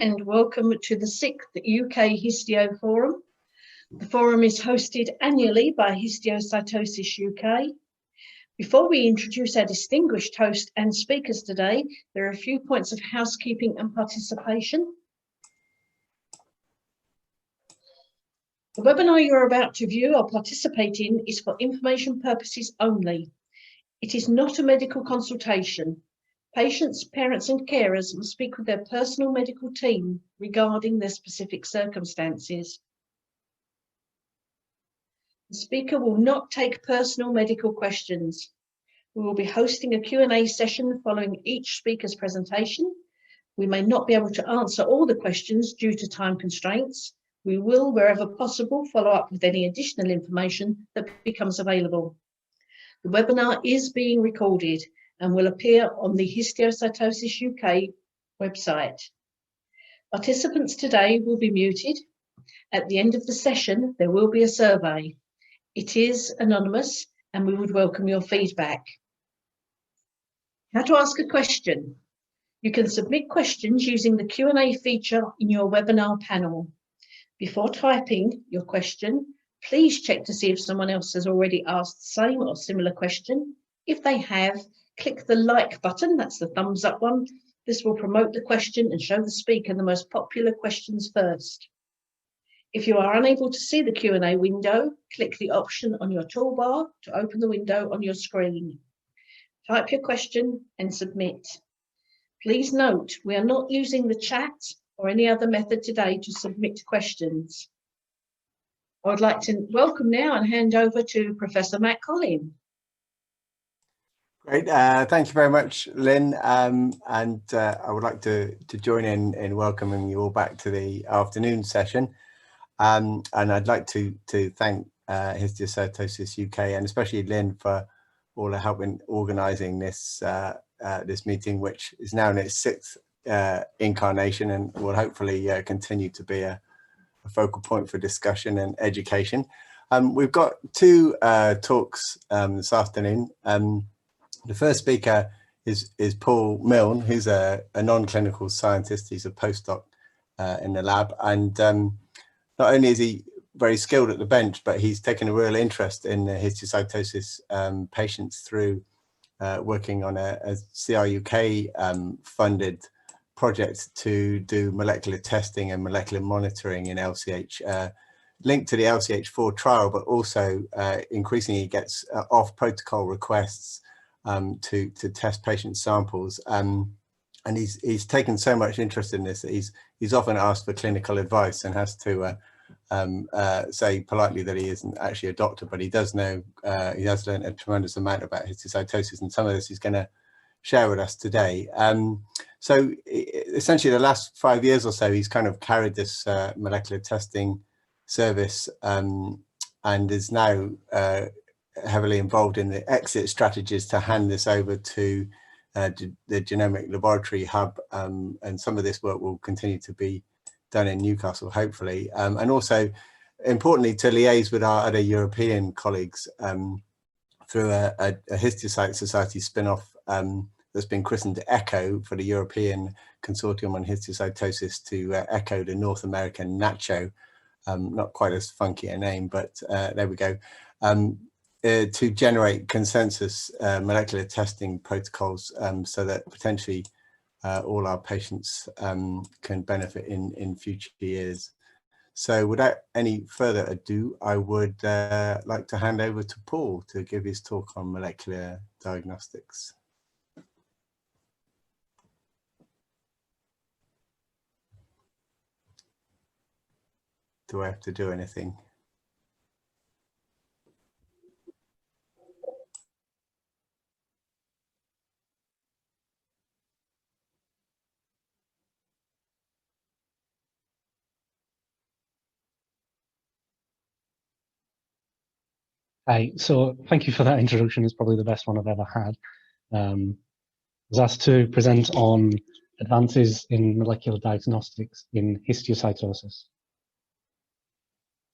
and welcome to the 6th UK Histio Forum. The forum is hosted annually by Histiocytosis UK. Before we introduce our distinguished host and speakers today, there are a few points of housekeeping and participation. The webinar you're about to view or participate in is for information purposes only. It is not a medical consultation. Patients, parents and carers will speak with their personal medical team regarding their specific circumstances. The speaker will not take personal medical questions. We will be hosting a Q&A session following each speaker's presentation. We may not be able to answer all the questions due to time constraints. We will, wherever possible, follow up with any additional information that becomes available. The webinar is being recorded and will appear on the Histiocytosis UK website. Participants today will be muted. At the end of the session, there will be a survey. It is anonymous and we would welcome your feedback. How to ask a question? You can submit questions using the Q&A feature in your webinar panel. Before typing your question, please check to see if someone else has already asked the same or similar question. If they have, click the like button, that's the thumbs up one. This will promote the question and show the speaker the most popular questions first. If you are unable to see the Q&A window, click the option on your toolbar to open the window on your screen. Type your question and submit. Please note, we are not using the chat or any other method today to submit questions. I would like to welcome now and hand over to Professor Matt Collin. Great, thank you very much, Lynn, and I would like to join in welcoming you all back to the afternoon session, and I'd like to thank Histiocytosis UK and especially Lynn for all the help in organising this this meeting, which is now in its 6th incarnation and will hopefully continue to be a focal point for discussion and education. We've got two talks this afternoon. The first speaker is Paul Milne, who's a non-clinical scientist. He's a postdoc in the lab, and not only is he very skilled at the bench, but he's taken a real interest in the histiocytosis patients through working on a CRUK funded project to do molecular testing and molecular monitoring in LCH, linked to the LCH4 trial, but also increasingly gets off-protocol requests to test patient samples, and he's taken so much interest in this that he's often asked for clinical advice and has to say politely that he isn't actually a doctor, but he does know, he has learned a tremendous amount about histiocytosis, and some of this he's going to share with us today. So essentially the last 5 years or so he's kind of carried this molecular testing service and is now heavily involved in the exit strategies to hand this over to the genomic laboratory hub, and some of this work will continue to be done in Newcastle, hopefully, and also importantly to liaise with our other European colleagues through a Histiocyte Society spin-off that's been christened ECHO for the European Consortium on Histiocytosis, to echo the North American NACHO, not quite as funky a name, but there we go. To generate consensus molecular testing protocols so that potentially all our patients can benefit in future years. So without any further ado, I would like to hand over to Paul to give his talk on molecular diagnostics. Do I have to do anything? Hi, so thank you for that introduction. It's probably the best one I've ever had. I was asked to present on advances in molecular diagnostics in histiocytosis.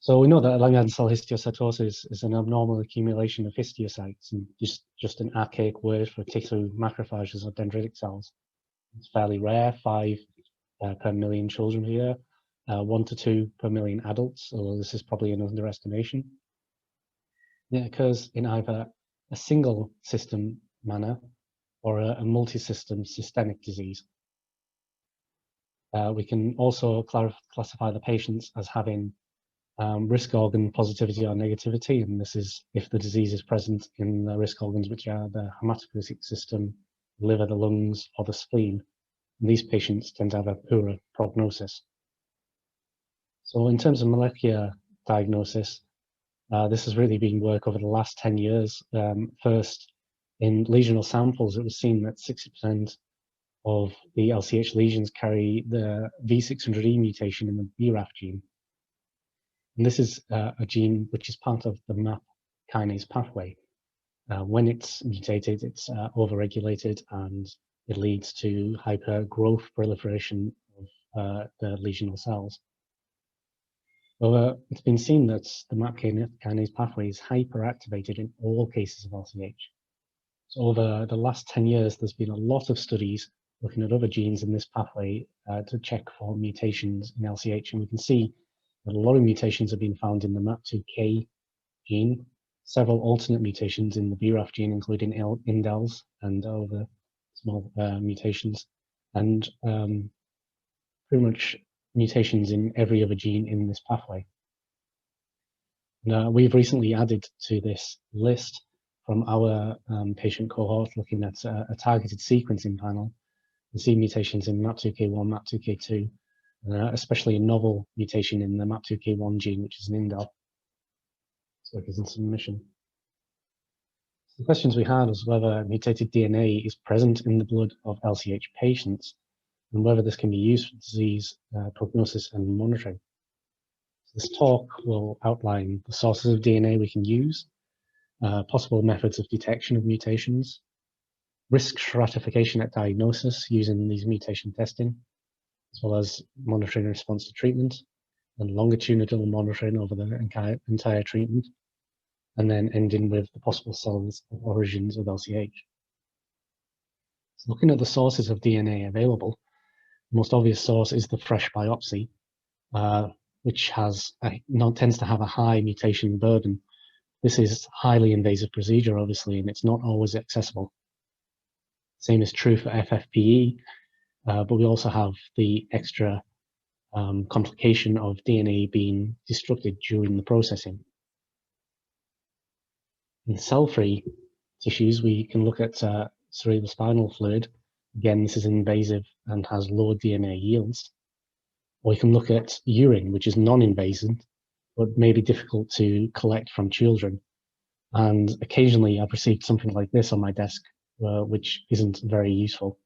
So we know that Langerhans Cell Histiocytosis is an abnormal accumulation of histiocytes, and just an archaic word for tissue macrophages or dendritic cells. It's fairly rare, 5 per million children per year, 1 to 2 per million adults, although this is probably an underestimation. It occurs in either a single system manner or a multi-system systemic disease. We can also classify the patients as having risk organ positivity or negativity, and this is if the disease is present in the risk organs, which are the hematopoietic system, the liver, the lungs, or the spleen. And these patients tend to have a poorer prognosis. So in terms of molecular diagnosis, this has really been work over the last 10 years. First, in lesional samples, it was seen that 60% of the LCH lesions carry the V600E mutation in the BRAF gene. And this is a gene which is part of the MAP kinase pathway. When it's mutated, it's overregulated and it leads to hypergrowth proliferation of the lesional cells. So it's been seen that the MAP kinase pathway is hyperactivated in all cases of LCH. So over the last 10 years, there's been a lot of studies looking at other genes in this pathway to check for mutations in LCH, and we can see that a lot of mutations have been found in the MAP2K gene, several alternate mutations in the BRAF gene, including indels and other small mutations, and pretty much mutations in every other gene in this pathway. And, we've recently added to this list from our patient cohort looking at a targeted sequencing panel and see mutations in MAP2K1, MAP2K2, especially a novel mutation in the MAP2K1 gene, which is an indel. So it is in submission. The questions we had was whether mutated DNA is present in the blood of LCH patients and whether this can be used for disease prognosis and monitoring. This talk will outline the sources of DNA we can use, possible methods of detection of mutations, risk stratification at diagnosis using these mutation testing, as well as monitoring response to treatment, and longitudinal monitoring over the entire treatment, and then ending with the possible cells of origins of LCH. So looking at the sources of DNA available, the most obvious source is the fresh biopsy, which tends to have a high mutation burden. This is highly invasive procedure, obviously, and it's not always accessible. Same is true for FFPE, but we also have the extra complication of DNA being destructed during the processing. In cell-free tissues, we can look at cerebrospinal fluid. Again, this is invasive and has low DNA yields. Or we can look at urine, which is non-invasive, but may be difficult to collect from children. And occasionally I've received something like this on my desk, which isn't very useful.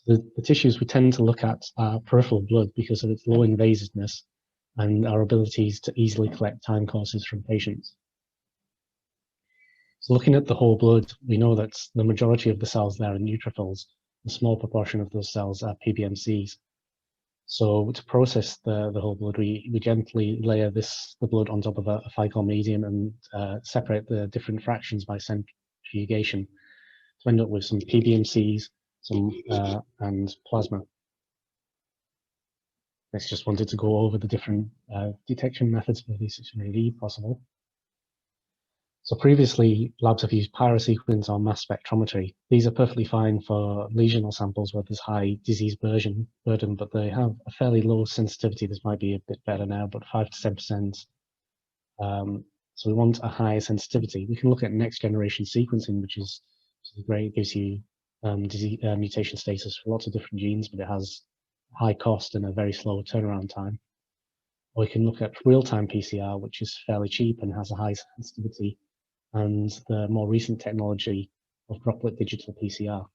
The tissues we tend to look at are peripheral blood because of its low invasiveness and our abilities to easily collect time courses from patients. So looking at the whole blood, we know that the majority of the cells there are neutrophils. A small proportion of those cells are PBMCs. So to process the whole blood, we gently layer the blood on top of a Ficol medium and separate the different fractions by centrifugation to end up with some PBMCs, and plasma. Next, just wanted to go over the different detection methods for V600E possible. So previously, labs have used pyrosequence or mass spectrometry. These are perfectly fine for lesional samples where there's high disease burden, but they have a fairly low sensitivity. This might be a bit better now, but 5 to 10%. So we want a higher sensitivity. We can look at next generation sequencing, which is great. It gives you mutation status for lots of different genes, but it has high cost and a very slow turnaround time. Or we can look at real-time PCR, which is fairly cheap and has a high sensitivity, and the more recent technology of droplet digital PCR.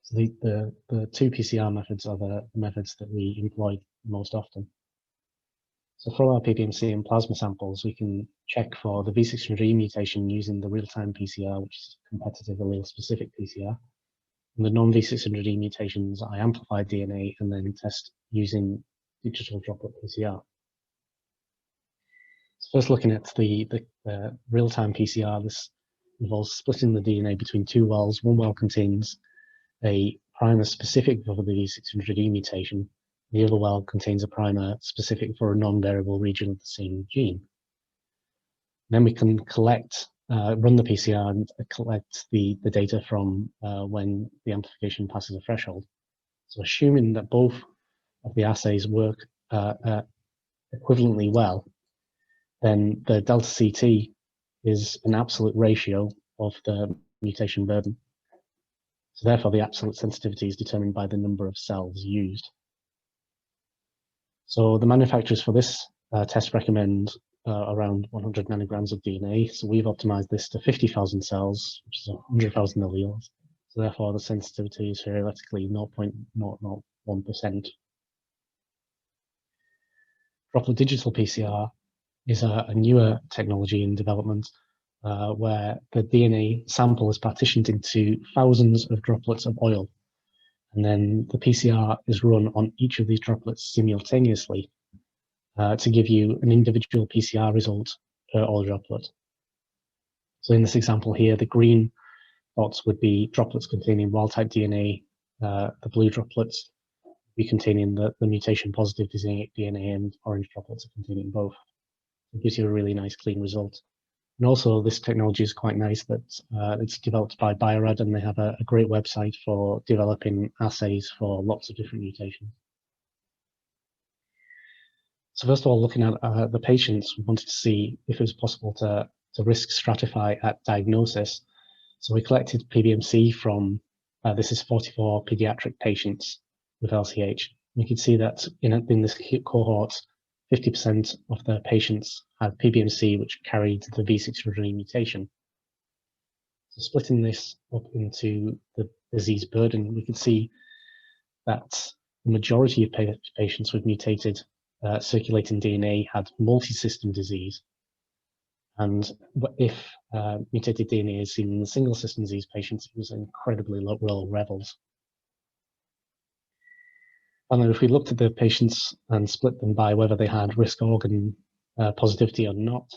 So the two PCR methods are the methods that we employ most often. So for our PBMC and plasma samples, we can check for the V600E mutation using the real-time PCR, which is competitive allele-specific PCR. And the non-V600E mutations, I amplify DNA and then test using digital droplet PCR. So first looking at the real-time PCR, this involves splitting the DNA between two wells. One well contains a primer specific for the V600E mutation. The other well contains a primer specific for a non-variable region of the same gene. Then we can collect, run the PCR and collect the data from when the amplification passes a threshold. So assuming that both of the assays work equivalently well, then the delta CT is an absolute ratio of the mutation burden. So therefore, the absolute sensitivity is determined by the number of cells used. So the manufacturers for this test recommend around 100 nanograms of DNA. So we've optimized this to 50,000 cells, which is 100,000 alleles. So therefore, the sensitivity is theoretically 0.001%. Droplet digital PCR is a newer technology in development where the DNA sample is partitioned into thousands of droplets of oil. And then the PCR is run on each of these droplets simultaneously to give you an individual PCR result per oil droplet. So in this example here, the green dots would be droplets containing wild-type DNA. The blue droplets would be containing the mutation-positive DNA, and orange droplets are containing both. It gives you a really nice, clean result. And also, this technology is quite nice that it's developed by Bio-Rad, and they have a great website for developing assays for lots of different mutations. So first of all, looking at the patients, we wanted to see if it was possible to risk stratify at diagnosis. So we collected PBMC from, this is 44 pediatric patients with LCH. You can see that in this cohort, 50% of the patients had PBMC which carried the V600E mutation. So splitting this up into the disease burden, we can see that the majority of patients with mutated circulating DNA had multi-system disease. And if mutated DNA is seen in the single system disease patients, it was incredibly low levels. And then if we looked at the patients and split them by whether they had risk organ positivity or not,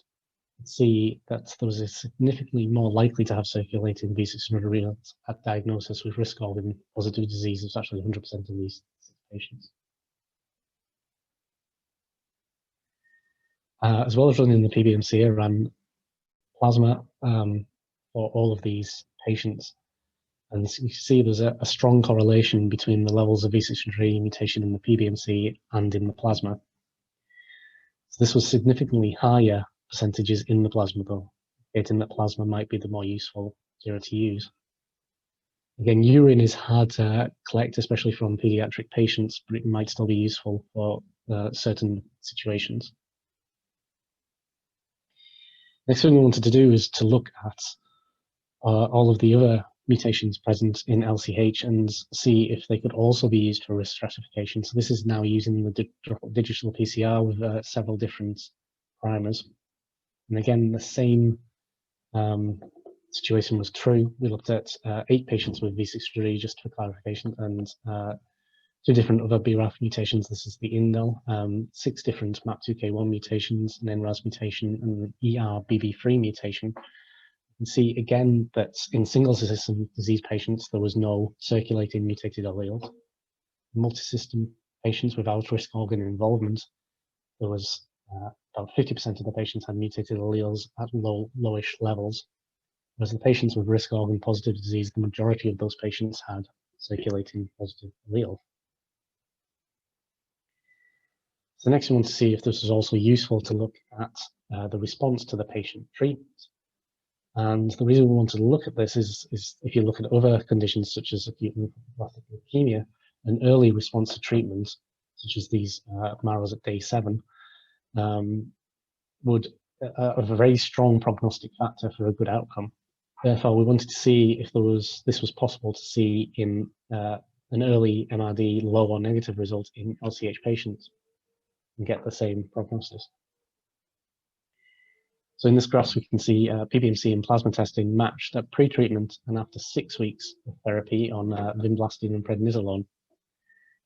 we'd see that there was a significantly more likely to have circulating V600E at diagnosis with risk organ positive disease. It's actually 100% of these patients. As well as running the PBMC, I ran plasma for all of these patients. And you can see there's a strong correlation between the levels of V600E mutation in the PBMC and in the plasma. So this was significantly higher percentages in the plasma, though, indicating that plasma might be the more useful sera to use. Again, urine is hard to collect, especially from pediatric patients, but it might still be useful for certain situations. Next thing we wanted to do is to look at all of the other mutations present in LCH and see if they could also be used for risk stratification. So this is now using the digital PCR with several different primers. And again, the same situation was true. We looked at 8 patients with V600E just for clarification, and 2 different other BRAF mutations. This is the indel, 6 different MAP2K1 mutations, an NRAS mutation, and an ERBB3 mutation. You can see again that in single system disease patients, there was no circulating mutated alleles. Multi-system patients without risk organ involvement, there was about 50% of the patients had mutated alleles at lowish levels. Whereas the patients with risk organ positive disease, the majority of those patients had circulating positive alleles. So next we want to see if this is also useful to look at the response to the patient treatment. And the reason we wanted to look at this is if you look at other conditions such as acute lymphoblastic leukemia, an early response to treatment, such as these marrows at day 7, would have a very strong prognostic factor for a good outcome. Therefore, we wanted to see if this was possible to see in an early MRD low or negative result in LCH patients and get the same prognosis. So in this graph, we can see PBMC and plasma testing matched at pre-treatment and after 6 weeks of therapy on vinblastine and prednisolone.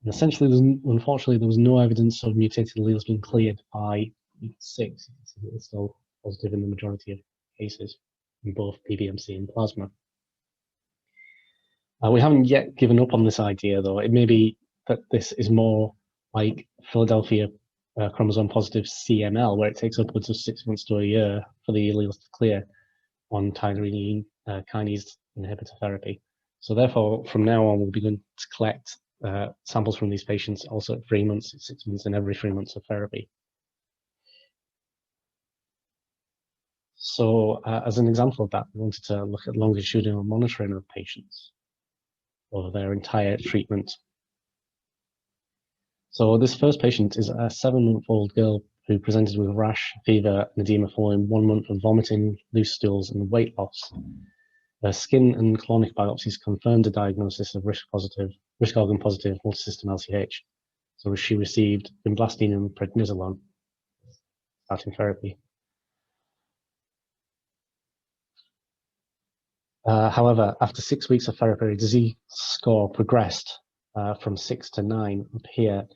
And essentially, unfortunately, there was no evidence of mutated alleles being cleared by week 6. You can see that it's still positive in the majority of cases in both PBMC and plasma. We haven't yet given up on this idea, though. It may be that this is more like Philadelphia chromosome positive CML, where it takes upwards of 6 months to a year for the alleles to clear on tyrosine kinase inhibitor therapy. So therefore, from now on, we'll begin to collect samples from these patients also at 3 months, 6 months, and every 3 months of therapy. So as an example of that, we wanted to look at longitudinal monitoring of patients over their entire treatment. So this first patient is a 7-month-old girl who presented with rash, fever, and edema following 1 month of vomiting, loose stools, and weight loss. Her skin and colonic biopsies confirmed a diagnosis of risk organ positive multisystem LCH. So she received vinblastine and prednisolone starting therapy. However, after 6 weeks of therapy, disease score progressed from 6 to 9 up here.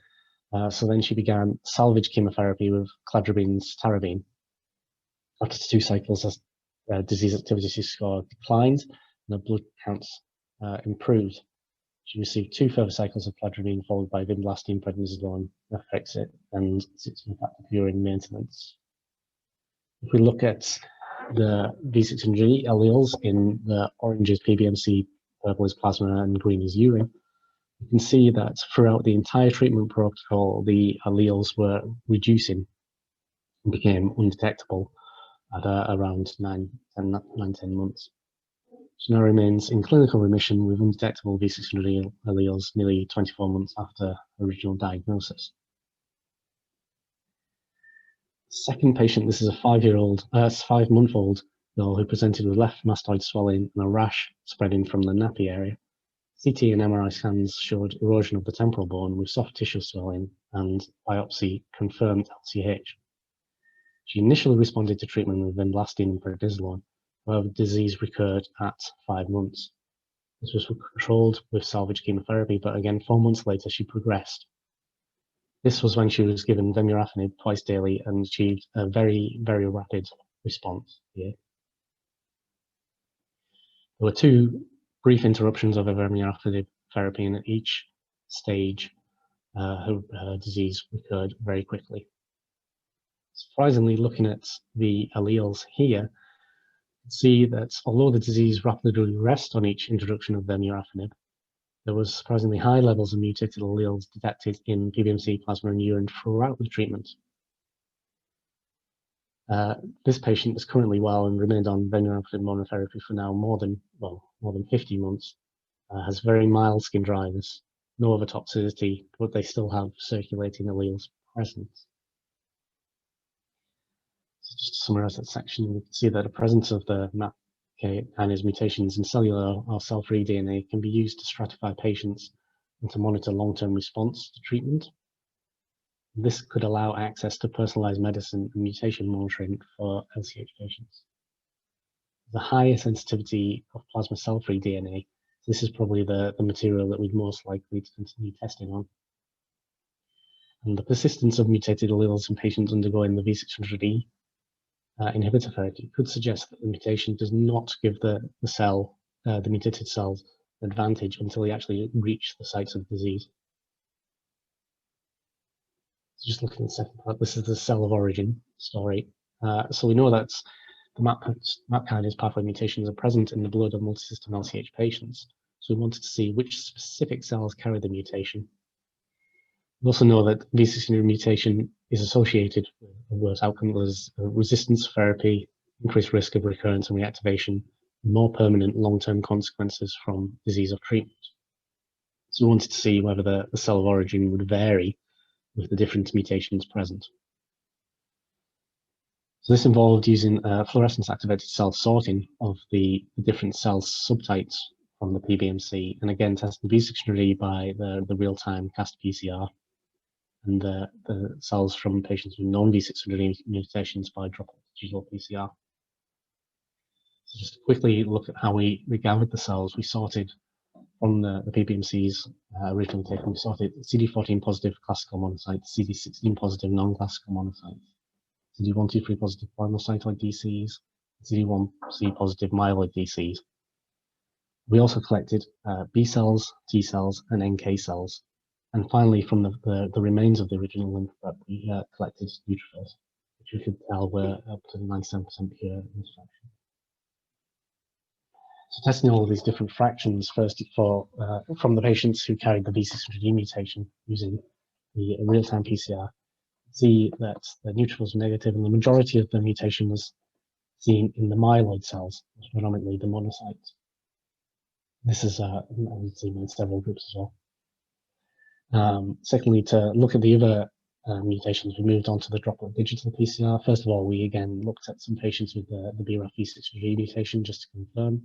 So then she began salvage chemotherapy with cladribine tarabine. After 2 cycles, her disease activity score declined and her blood counts improved. She received 2 further cycles of cladribine, followed by vinblastine, prednisolone, Efexit, and 6-month active urine maintenance. If we look at the V600E alleles in the orange is PBMC, purple is plasma, and green is urine, you can see that throughout the entire treatment protocol, the alleles were reducing and became undetectable at around 9-10 months. She now remains in clinical remission with undetectable V600E alleles nearly 24 months after original diagnosis. Second patient, this is a 5-month-old girl who presented with left mastoid swelling and a rash spreading from the nappy area. CT and MRI scans showed erosion of the temporal bone with soft tissue swelling, and biopsy confirmed LCH. She initially responded to treatment with vinblastine and prednisolone. However, disease recurred at 5 months. This was controlled with salvage chemotherapy, but again, 4 months later, she progressed. This was when she was given vemurafenib twice daily and achieved a very, very rapid response here. There were 2 brief interruptions of vemurafenib therapy, and at each stage, her disease recurred very quickly. Surprisingly, looking at the alleles here, you can see that although the disease rapidly regressed on each introduction of vemurafenib, there was surprisingly high levels of mutated alleles detected in PBMC, plasma, and urine throughout the treatment. This patient is currently well and remained on vemurafenib monotherapy for now more than 50 months. Has very mild skin dryness, no other toxicity, but they still have circulating alleles present. So just to summarize that section, we can see that the presence of the MAP kinase mutations in cellular or cell-free DNA can be used to stratify patients and to monitor long-term response to treatment. This could allow access to personalized medicine and mutation monitoring for LCH patients. The higher sensitivity of plasma cell-free DNA, this is probably the material that we'd most likely to continue testing on. And the persistence of mutated alleles in patients undergoing the V600E inhibitor therapy could suggest that the mutation does not give the mutated cells advantage until they actually reach the sites of disease. So just looking at the second part, this is the cell of origin story. So we know that the MAP kinase pathway mutations are present in the blood of multisystem LCH patients. So we wanted to see which specific cells carry the mutation. We also know that V600 mutation is associated with a worse outcome as resistance to therapy, increased risk of recurrence and reactivation, and more permanent long-term consequences from disease or treatment. So we wanted to see whether the cell of origin would vary with the different mutations present. So this involved using fluorescence-activated cell sorting of the different cell subtypes from the PBMC, and again testing V600E by the real-time CAST PCR, and the cells from patients with non-V600E mutations by droplet digital PCR. So just to quickly look at how we gathered the cells, we sorted from the PBMCs originally taken, we sorted CD14 positive classical monocytes, CD16 positive non-classical monocytes, CD123 positive monocytoid DCs, CD1C positive myeloid DCs. We also collected B cells, T cells, and NK cells. And finally, from the remains of the original lymph prep, we collected neutrophils, which we could tell were up to 97% pure in this fraction. So testing all of these different fractions first from the patients who carried the V600E mutation using the real-time PCR, see that the neutrophils were negative, and the majority of the mutation was seen in the myeloid cells, predominantly the monocytes. This is seen in several groups as well. Secondly, to look at the other mutations, we moved on to the droplet digital PCR. First of all, we again looked at some patients with the BRAF V600E mutation just to confirm.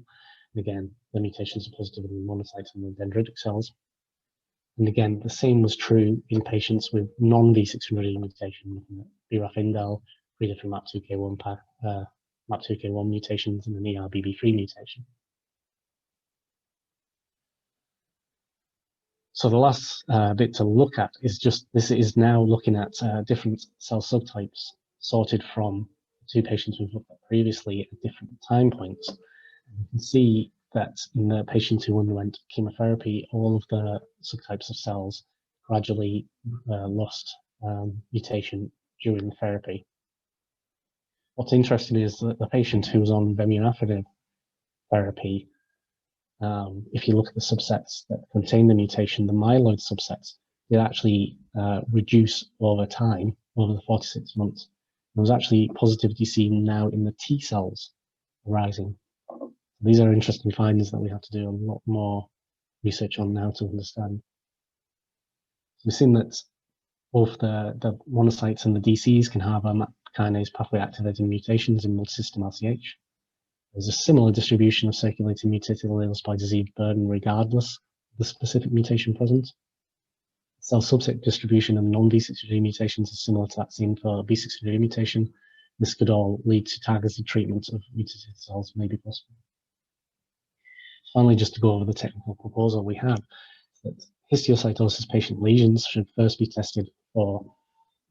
And again, the mutations are positive in the monocytes and the dendritic cells. And again, the same was true in patients with non-V600E mutation, looking at BRAF indel, predicted MAP2K1 mutations, and an ERBB3 mutation. So the last bit to look at is this is now looking at different cell subtypes sorted from 2 patients we've looked at previously at different time points. And you can see that in the patients who underwent chemotherapy, all of the subtypes of cells gradually lost mutation during the therapy. What's interesting is that the patient who was on vemurafenib therapy, if you look at the subsets that contain the mutation, the myeloid subsets, it actually reduce over time, over the 46 months. There was actually positivity seen now in the T cells arising. These are interesting findings that we have to do a lot more research on now to understand. We've seen that both the monocytes and the DCs can have a MAP kinase pathway activating mutations in multisystem LCH. There's a similar distribution of circulating mutated alleles by disease burden regardless of the specific mutation present. Cell subset distribution of non-V600E mutations is similar to that seen for V600E mutation. This could all lead to targeted treatment of mutated cells may be possible. Finally, just to go over the technical proposal we have, that histiocytosis patient lesions should first be tested for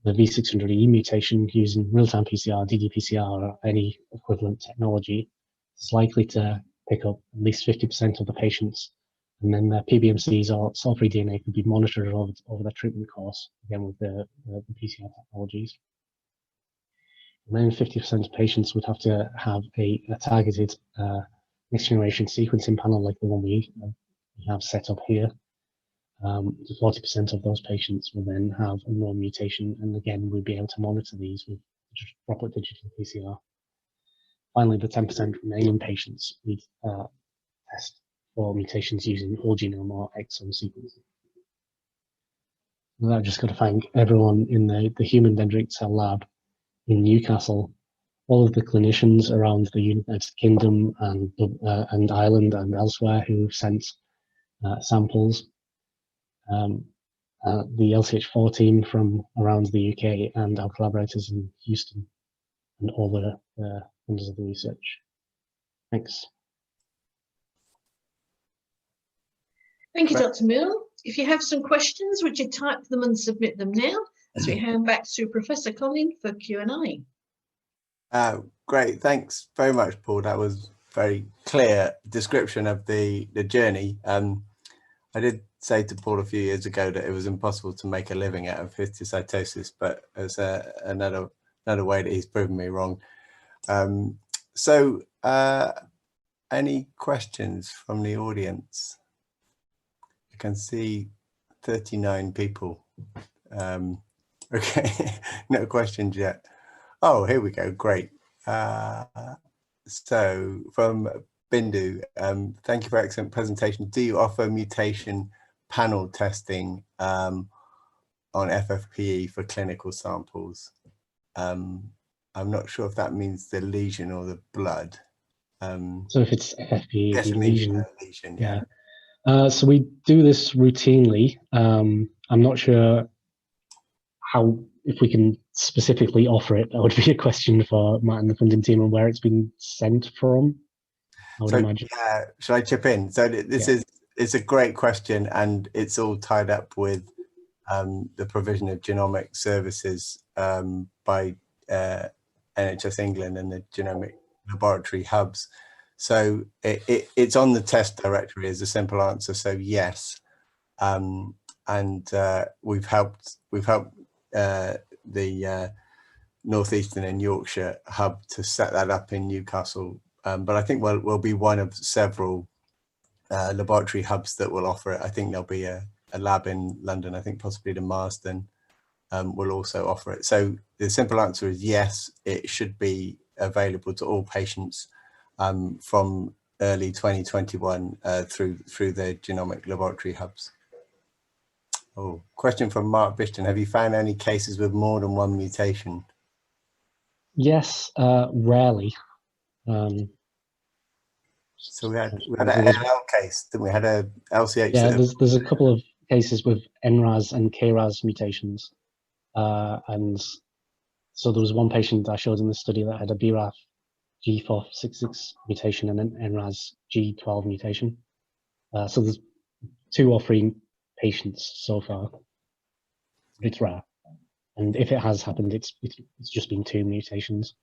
the V600E mutation using real-time PCR, ddPCR, or any equivalent technology. It's likely to pick up at least 50% of the patients, and then their PBMCs or cell-free DNA could be monitored over the treatment course, again with the PCR technologies. And then 50% of patients would have to have a targeted next generation sequencing panel like the one we have set up here. 40% of those patients will then have a known mutation, and again we'll be able to monitor these with droplet digital PCR. Finally, the 10% remaining patients we test for mutations using whole genome or exome sequencing. And I've just got to thank everyone in the human dendritic cell lab in Newcastle, all of the clinicians around the United Kingdom and Ireland and elsewhere who sent samples, the LCH4 team from around the UK, and our collaborators in Houston, and all the funders of the research. Thanks. Thank you, Dr. Mill. If you have some questions, would you type them and submit them now as we hand back to Professor Colin for Q&A. Great, thanks very much, Paul. That was very clear description of the journey. I did say to Paul a few years ago that it was impossible to make a living out of histiocytosis, but it's another way that he's proven me wrong. Any questions from the audience? I can see 39 people. Okay, no questions yet. Oh, here we go, great. So from Bindu, thank you for excellent presentation. Do you offer mutation panel testing on FFPE for clinical samples? I'm not sure if that means the lesion or the blood. So if it's FFPE, yes, lesion, yeah. So we do this routinely. I'm not sure if we can specifically offer it. That would be a question for Matt and the funding team, and where it's been sent from, I would imagine. Yeah, should I chip in? So it's a great question, and it's all tied up with the provision of genomic services by NHS England and the genomic laboratory hubs. So it's on the test directory is a simple answer. So yes, and we've helped the Northeastern and Yorkshire hub to set that up in Newcastle. But I think we'll be one of several laboratory hubs that will offer it. I think there'll be a lab in London. I think possibly the Marsden will also offer it. So the simple answer is yes, it should be available to all patients from early 2021 through the genomic laboratory hubs. Oh, question from Mark Bishton. Have you found any cases with more than one mutation? Yes, rarely. So we had an ALL case, didn't we? Had a LCH. Yeah, there's a couple of cases with NRAS and KRAS mutations. And so there was one patient I showed in the study that had a BRAF G466 mutation and an NRAS G12 mutation. So there's 2 or 3 patients so far. It's rare. And if it has happened, it's just been 2 mutations.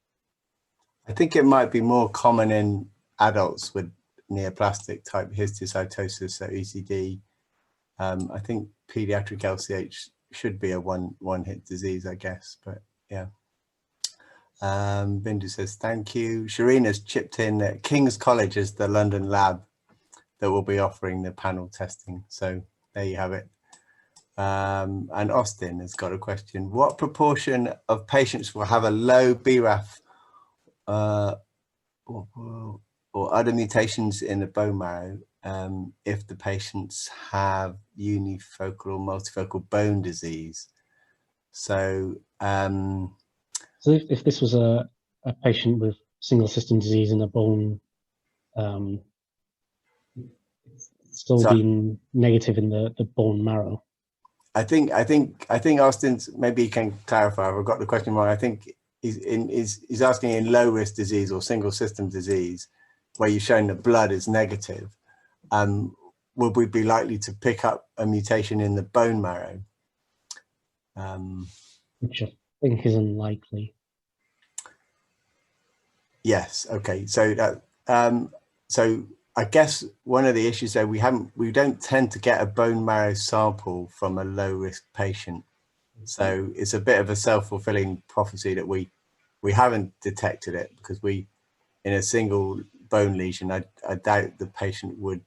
I think it might be more common in adults with neoplastic type histiocytosis, so ECD. I think pediatric LCH should be a one-hit disease, I guess, but yeah. Bindu says, thank you. Shireen has chipped in that King's College is the London lab that will be offering the panel testing. So there you have it. And Austin has got a question. What proportion of patients will have a low BRAF or other mutations in the bone marrow if the patients have unifocal or multifocal bone disease? So so if this was a patient with single system disease in a bone, still being negative in the bone marrow. I think Austin's, maybe he can clarify if I've got the question wrong. I think he's asking in low risk disease or single system disease where you've shown that blood is negative, would we be likely to pick up a mutation in the bone marrow? Which I think is unlikely. Yes. Okay. So that so I guess one of the issues there, we don't tend to get a bone marrow sample from a low risk patient. So it's a bit of a self-fulfilling prophecy that we haven't detected it, because in a single bone lesion, I doubt the patient would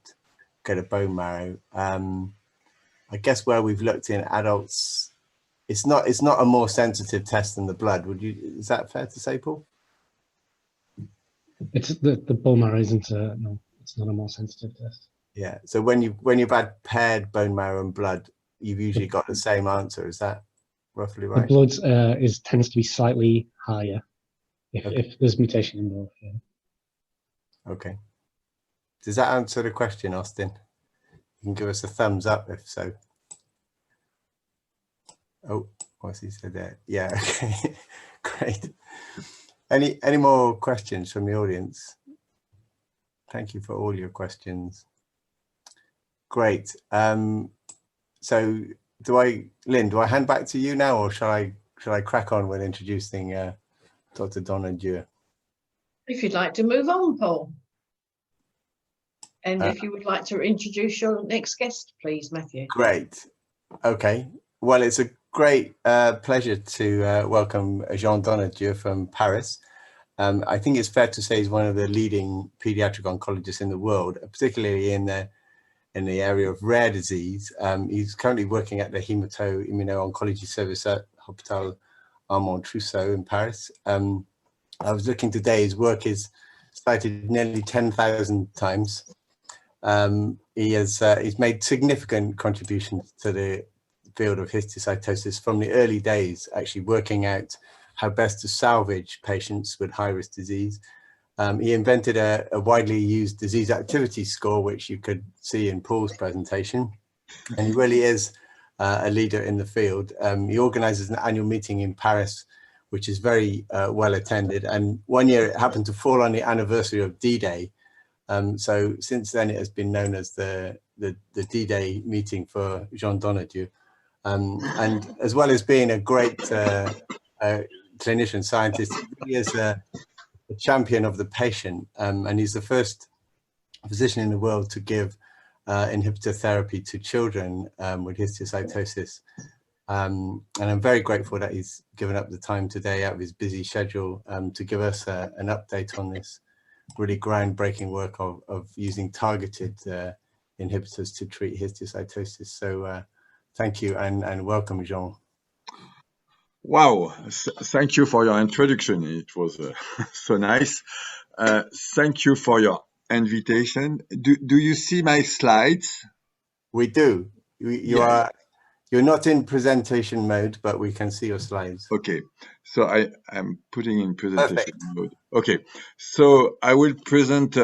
get a bone marrow. I guess where we've looked in adults, it's not a more sensitive test than the blood. Is that fair to say, Paul? It's the bone marrow isn't no, it's not a more sensitive test. Yeah. So when you've had paired bone marrow and blood, you've usually got the same answer. Is that roughly right? The blood tends to be slightly higher if there's mutation in both. Yeah. Okay. Does that answer the question, Austin? You can give us a thumbs up if so. Oh, what's he said there? Yeah. Okay. Great. Any more questions from the audience? Thank you for all your questions. Great. So Lynn, do I hand back to you now, or shall I crack on with introducing Dr. Donadieu? If you'd like to move on, Paul. And if you would like to introduce your next guest, please, Matthew. Great. Okay. Well, it's a great pleasure to welcome Jean Donadieu from Paris. I think it's fair to say he's one of the leading pediatric oncologists in the world, particularly in the area of rare disease. He's currently working at the Hemato-Immuno-Oncology Service at Hôpital Armand-Trousseau in Paris. I was looking today, his work is cited nearly 10,000 times. He's made significant contributions to the field of histiocytosis from the early days, actually working out how best to salvage patients with high-risk disease. He invented a widely used disease activity score, which you could see in Paul's presentation, and he really is a leader in the field. He organizes an annual meeting in Paris, which is very well attended, and one year it happened to fall on the anniversary of D-Day. So since then it has been known as the D-Day meeting for Jean Donadieu. And as well as being a great clinician scientist, he is champion of the patient, and he's the first physician in the world to give inhibitor therapy to children with histiocytosis. And I'm very grateful that he's given up the time today out of his busy schedule to give us an update on this really groundbreaking work of using targeted inhibitors to treat histiocytosis. So thank you and welcome, Jean. Wow, thank you for your introduction. It was so nice. Thank you for your invitation. Do you see my slides? We do. You're not in presentation mode, but we can see your slides. Okay, so I'm putting in presentation mode. Okay, so I will present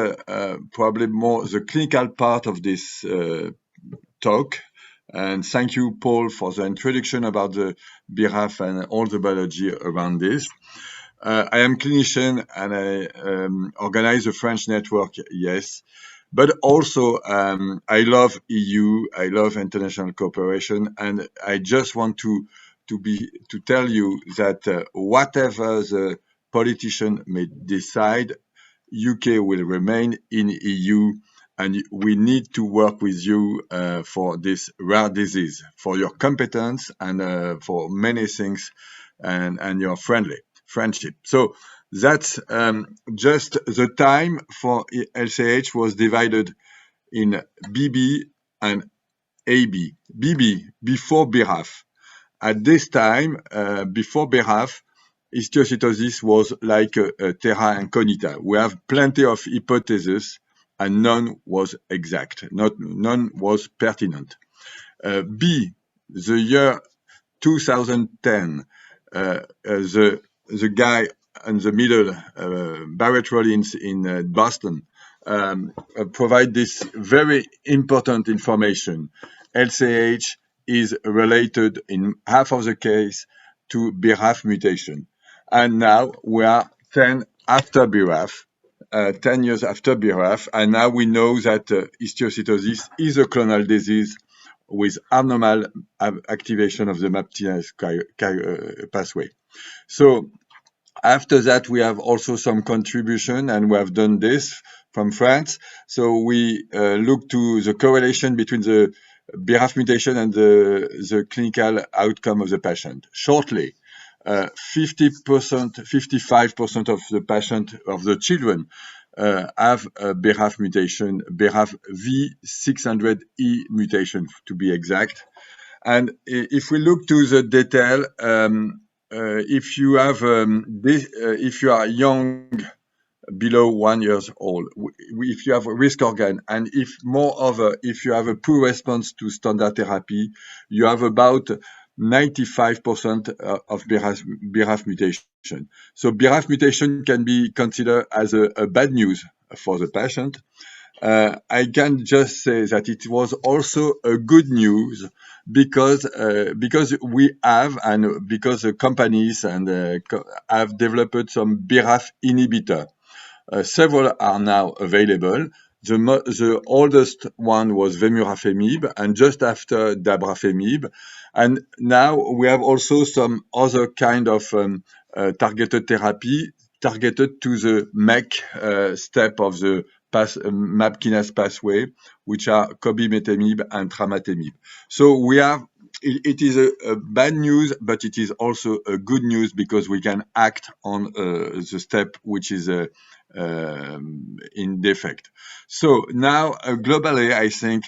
probably more the clinical part of this talk. And thank you, Paul, for the introduction about the BRAF and all the biology around this. I am clinician and I organize a French network, yes. But also, I love EU, I love international cooperation, and I just want to tell you that whatever the politician may decide, UK will remain in EU, and we need to work with you for this rare disease, for your competence and for many things, and your friendship. So that's just the time for LCH was divided in BB and AB. BB, before BRAF. At this time, before BRAF, histiocytosis was like a terra incognita. We have plenty of hypotheses and none was exact, none was pertinent. B, the year 2010, the guy in the middle, Barrett Rollins in Boston, provide this very important information. LCH is related in half of the case to BRAF mutation. And now we are 10 after BRAF, 10 years after BRAF, and now we know that histiocytosis is a clonal disease with abnormal activation of the MAP pathway. So after that, we have also some contribution, and we have done this from France. So we look to the correlation between the BRAF mutation and the clinical outcome of the patient. Shortly, 50%, 55% of the patient, of the children, have a BRAF mutation, BRAF V600E mutation to be exact. And if we look to the detail, if you have if you are young, below 1 year old, if you have a risk organ, and if moreover, if you have a poor response to standard therapy, you have about 95% of BRAF mutation. So BRAF mutation can be considered as a bad news for the patient. I can just say that it was also a good news because we have, and because the companies and have developed some BRAF inhibitor. Several are now available. The oldest one was vemurafemib, and just after dabrafemib. And now we have also some other kind of targeted therapy targeted to the MEK step of the MAP kinase pathway, which are cobimetamib and tramatemib. So we have, it is a bad news, but it is also a good news because we can act on the step which is in defect. So now globally, I think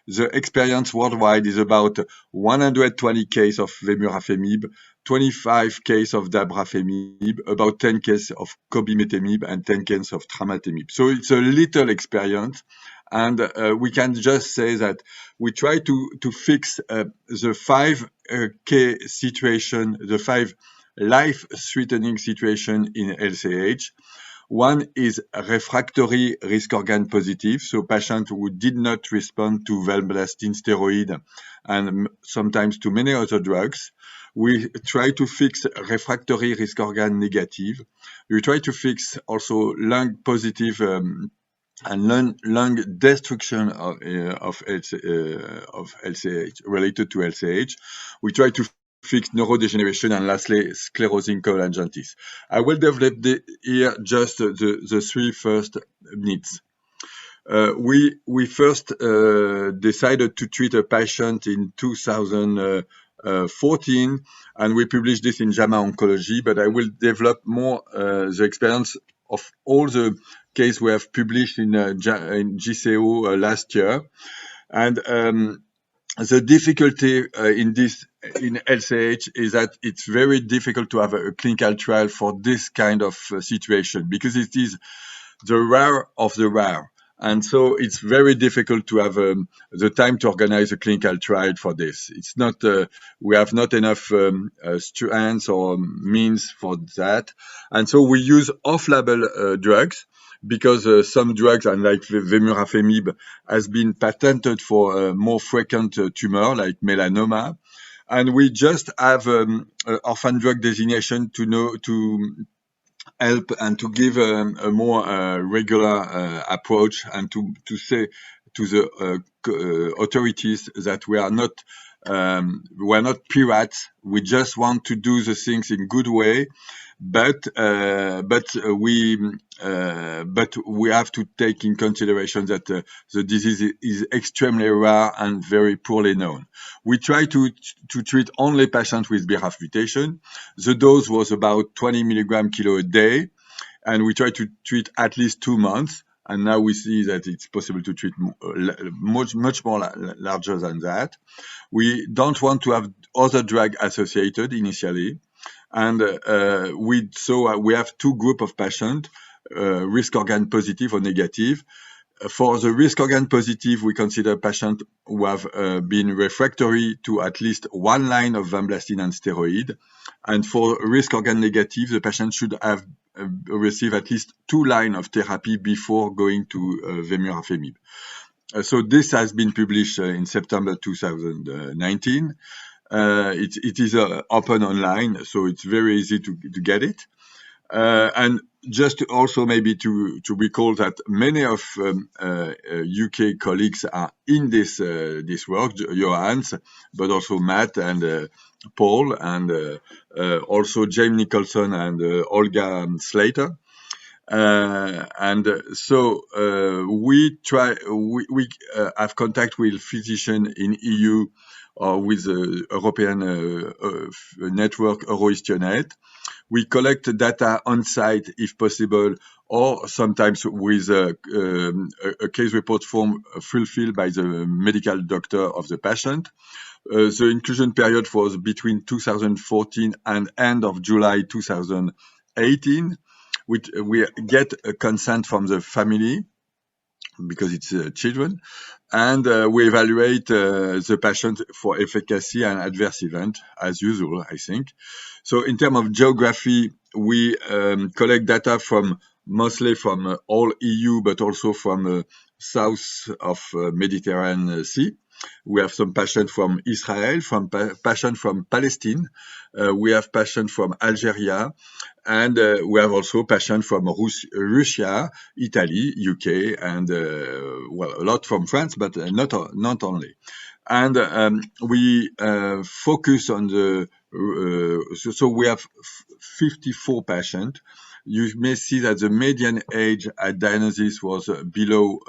the experience worldwide is about 120 cases of vemurafemib, 25 cases of dabrafemib, about 10 cases of cobimetamib, and 10 cases of tramatemib. So it's a little experience. And we can just say that we try to fix the 5 situation, the 5 life-threatening situation in LCH. One is refractory risk organ positive, so patients who did not respond to valblastin steroid and sometimes to many other drugs. We try to fix refractory risk organ negative. We try to fix also lung positive and lung destruction of LCH, related to LCH. We try to fixed neurodegeneration, and lastly, sclerosing cholangitis. I will develop here just the three first needs. We first decided to treat a patient in 2014, and we published this in JAMA Oncology, but I will develop more the experience of all the cases we have published in GCO last year. And the difficulty in LCH is that it's very difficult to have a clinical trial for this kind of situation, because it is the rare of the rare. And so it's very difficult to have the time to organize a clinical trial for this. It's not, we have not enough strengths or means for that. And so we use off-label drugs, because some drugs, unlike vemurafenib, has been patented for more frequent tumor like melanoma. And we just have orphan drug designation to help and to give a more regular approach, and to say to the authorities that we are not pirates. We just want to do the things in good way, but we have to take in consideration that the disease is extremely rare and very poorly known. We try to treat only patients with BRAF mutation. The dose was about 20 mg/kg a day, and we try to treat at least 2 months. And now we see that it's possible to treat much more larger than that. We don't want to have other drug associated initially. And we have two groups of patients, risk organ positive or negative. For the risk organ positive, we consider patients who have been refractory to at least one line of vinblastine and steroid. And for risk organ negative, the patient should have received at least 2 lines of therapy before going to vemurafenib. So this has been published in September 2019. It is open online, so it's very easy to get it. And just also maybe to recall that many of UK colleagues are in this work, Johannes, but also Matt and Paul, and also James Nicholson and Olga Slater. And so we have contact with physicians in EU or with the European network Eurohistionate. We collect data on site if possible, or sometimes with a case report form fulfilled by the medical doctor of the patient. The inclusion period was between 2014 and end of July 2018. We get a consent from the family, because it's children, and we evaluate the patient for efficacy and adverse event, as usual, I think. So in terms of geography, we collect data mostly from all EU, but also from south of Mediterranean Sea. We have some patients from Israel, patients from Palestine. We have patients from Algeria, and we have also patients from Russia, Italy, UK, and well, a lot from France, but not only. And we focus on so we have 54 patients. You may see that the median age at diagnosis was below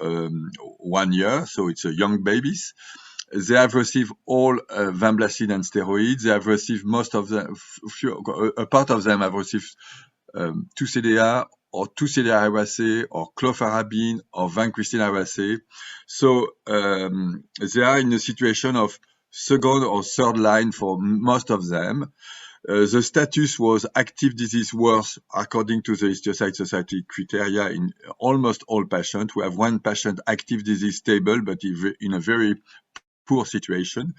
1 year, so it's young babies. They have received all vinblastine and steroids. They have received most of them, a part of them have received 2-CDR or 2-CDR-ARC or clofarabine or vincristine-ARC. So they are in a situation of second or third line for most of them. The status was active disease worse according to the Histiocyte Society criteria in almost all patients. We have one patient active disease stable, but in a very poor situation.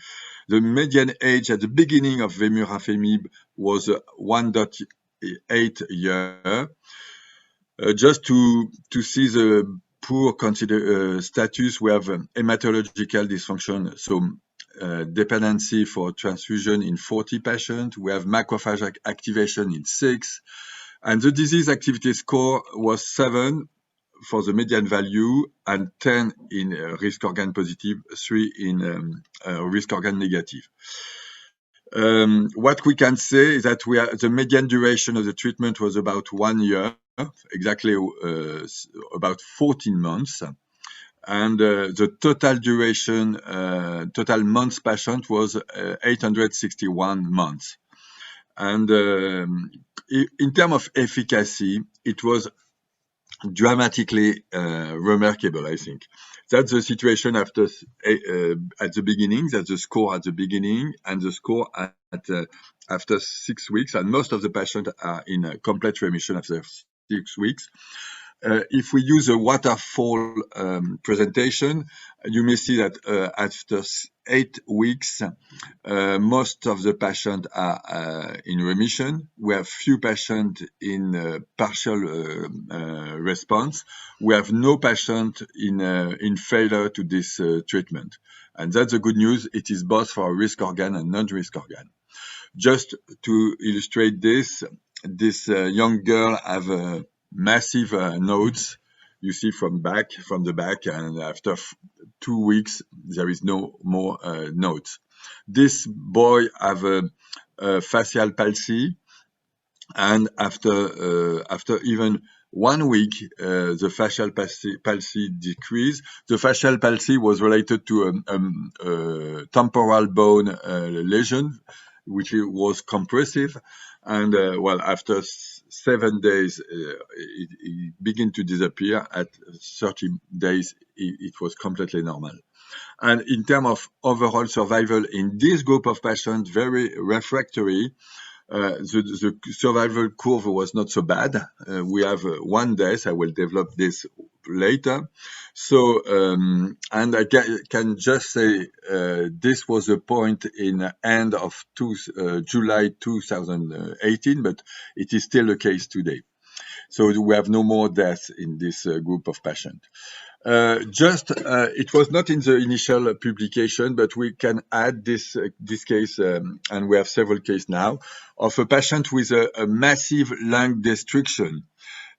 The median age at the beginning of vemurafenib was 1.8 year. Just to see the poor status, we have hematological dysfunction, so dependency for transfusion in 40 patients. We have macrophage activation in 6, and the disease activity score was 7 for the median value and 10 in risk organ positive, 3 in risk organ negative. What we can say is that the median duration of the treatment was about 1 year, exactly about 14 months. And the total duration, total months patient was 861 months. And in terms of efficacy, it was dramatically remarkable, I think. That's the situation after at the beginning, that's the score at the beginning, and the score at after 6 weeks, and most of the patients are in a complete remission after 6 weeks. If we use a waterfall presentation, you may see that after 8 weeks, most of the patients are in remission. We have few patients in partial response. We have no patient in failure to this treatment. And that's the good news. It is both for risk organ and non-risk organ. Just to illustrate this young girl have massive nodes. You see from the back, and after 2 weeks, there is no more nodes. This boy have a facial palsy, and after even 1 week, the facial palsy decreased. The facial palsy was related to a temporal bone lesion, which was compressive, and well, after 7 days, it began to disappear. At 30 days, it was completely normal. And in terms of overall survival in this group of patients, very refractory, the survival curve was not so bad. We have 1 death. I will develop this later. So, and I can just say this was a point in end of July 2018, but it is still the case today. So we have no more deaths in this group of patients. It was not in the initial publication, but we can add this case, and we have several cases now, of a patient with a massive lung destruction.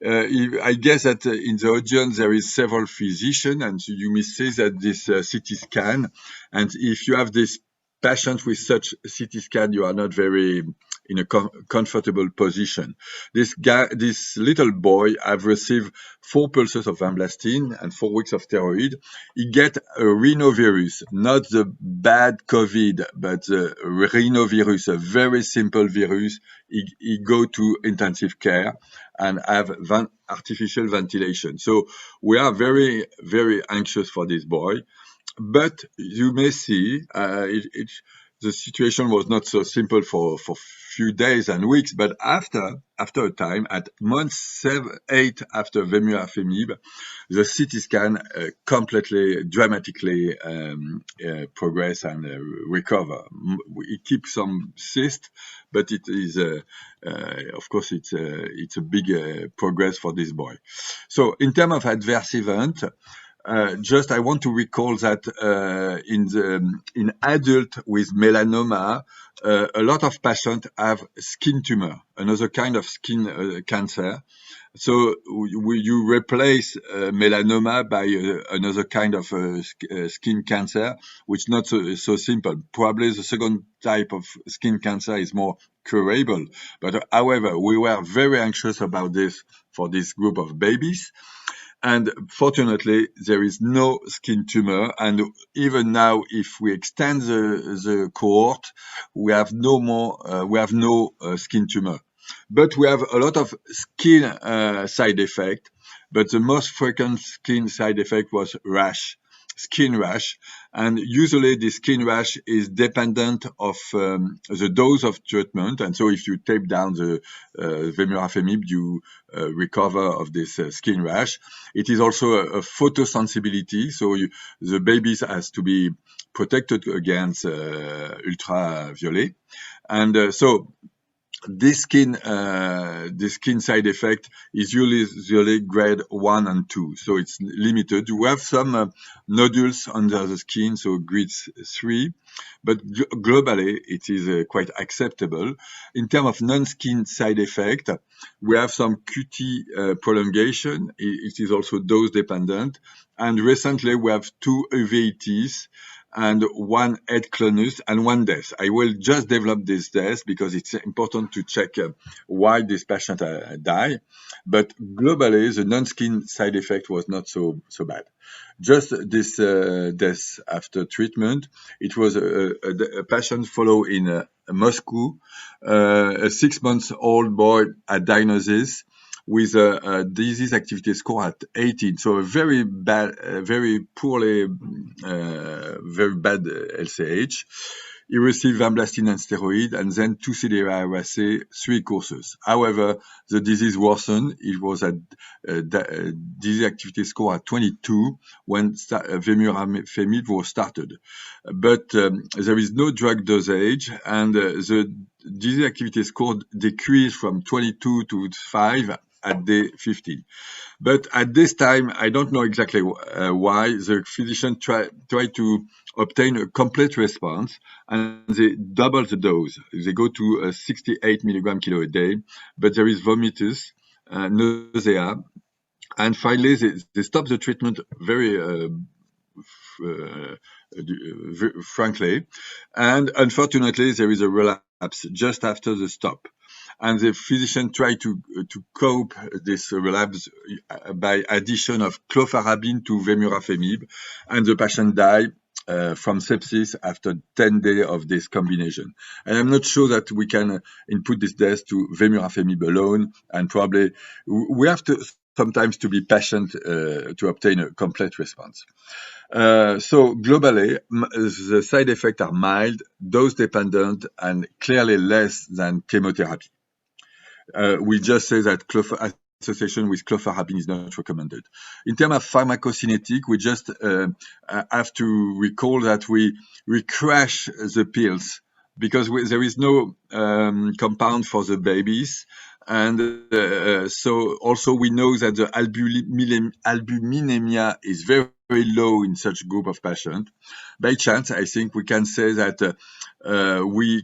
I guess that in the audience there is several physicians, and you may see that this CT scan, and if you have this patient with such CT scan, you are not very in a comfortable position. This little boy have received 4 pulses of vinblastine and 4 weeks of steroid. He get a rhinovirus, not the bad COVID, but the rhinovirus, a very simple virus. He go to intensive care and have artificial ventilation. So we are very, very anxious for this boy. But you may see the situation was not so simple for few days and weeks, but after a time, at month 8 after vemurafenib, the CT scan completely, dramatically progress and recover. It keeps some cyst, but it is, of course, it's a big progress for this boy. So in terms of adverse event, just I want to recall that in adult with melanoma, a lot of patients have skin tumor, another kind of skin cancer. So you replace melanoma by another kind of skin cancer, which is not so simple. Probably the second type of skin cancer is more curable. But however, we were very anxious about this for this group of babies. And fortunately, there is no skin tumor. And even now, if we extend the cohort, we have no more, skin tumor. But we have a lot of skin side effect. But the most frequent skin side effect was rash, skin rash. And usually the skin rash is dependent of the dose of treatment. And so if you tape down the vemurafenib, you recover of this skin rash. It is also a photosensibility. So the babies has to be protected against ultraviolet. And so this skin side effect is usually grade 1 and 2, so it's limited. You have some nodules under the skin, so grade 3, but globally it is quite acceptable. In terms of non-skin side effect, we have some QT prolongation. It is also dose dependent, and recently we have 2 UVATs. and 1 head clonus and 1 death. I will just develop this death because it's important to check why this patient died. But globally, the non-skin side effect was not so bad. Just this death after treatment. It was a patient followed in Moscow, a 6-month-old boy at diagnosis with a disease activity score at 18. So a very bad, very poorly, very bad LCH. He received vinblastine and steroid, and then 2 CDRSA, 3 courses. However, the disease worsened. It was at disease activity score at 22 when vemurafemib was started. But there is no drug dosage, and the disease activity score decreased from 22 to 5 at day 15. But at this time, I don't know exactly why, the physician tried to obtain a complete response, and they double the dose. They go to 68 milligram kilo a day, but there is vomitus, nausea, and finally they stop the treatment very frankly, and unfortunately there is a relapse just after the stop. And the physician tried to cope this relapse by addition of clofarabine to vemurafemib, and the patient died from sepsis after 10 days of this combination. And I'm not sure that we can input this death to vemurafemib alone, and probably we have to sometimes to be patient to obtain a complete response. So globally, the side effects are mild, dose-dependent, and clearly less than chemotherapy. We just say that association with clofarabine is not recommended. In terms of pharmacocinetic, we just have to recall that we crash the pills because there is no compound for the babies. And so also we know that the albuminemia is very low in such group of patients. By chance, I think we can say that we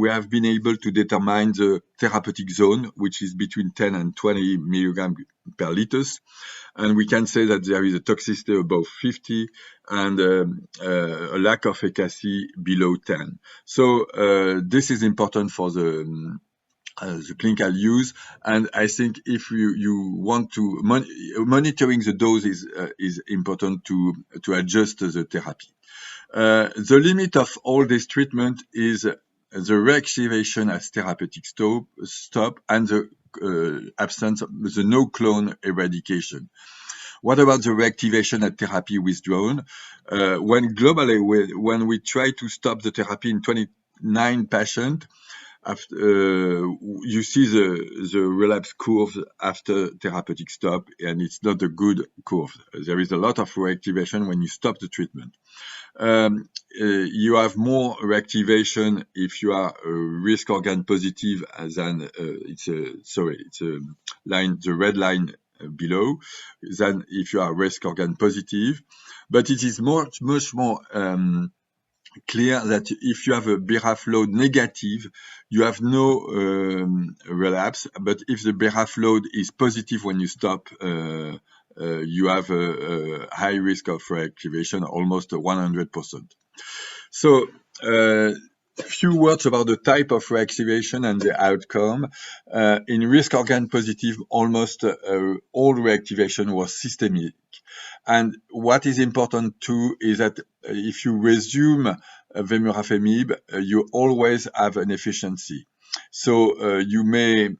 have been able to determine the therapeutic zone, which is between 10 and 20 milligrams per liters. And we can say that there is a toxicity above 50 and a lack of efficacy below 10. So this is important for the clinical use, and I think if you want to monitoring the dose is important to adjust the therapy. The limit of all this treatment is the reactivation as therapeutic stop and the absence of the no clone eradication. What about the reactivation at therapy withdrawn? When we try to stop the therapy in 29 patients, after you see the relapse curve after therapeutic stop, and it's not a good curve. There is a lot of reactivation when you stop the treatment. You have more reactivation if you are risk organ positive than it's a line, the red line below, than if you are risk organ positive. But it is much more clear that if you have a BRAF load negative, you have no relapse. But if the BRAF load is positive when you stop, you have a high risk of reactivation, almost 100%. So, a few words about the type of reactivation and the outcome. In risk organ positive, almost all reactivation was systemic. And what is important too is that if you resume vemurafemib, you always have an efficiency. So you may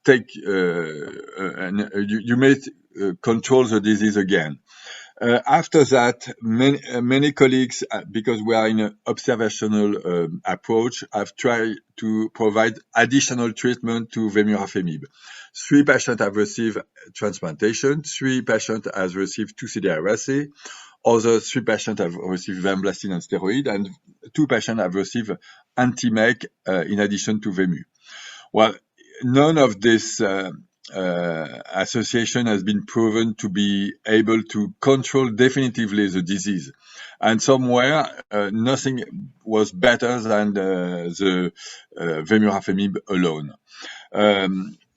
take you may control the disease again. After that, many colleagues, because we are in an observational approach, have tried to provide additional treatment to vemurafemib. 3 patients have received transplantation, 3 patients have received 2 CDRSA, other 3 patients have received vinblastine and steroid, and 2 patients have received anti-MEC in addition to vemu. Well, none of this association has been proven to be able to control definitively the disease. And somewhere, nothing was better than the vemurafemib alone.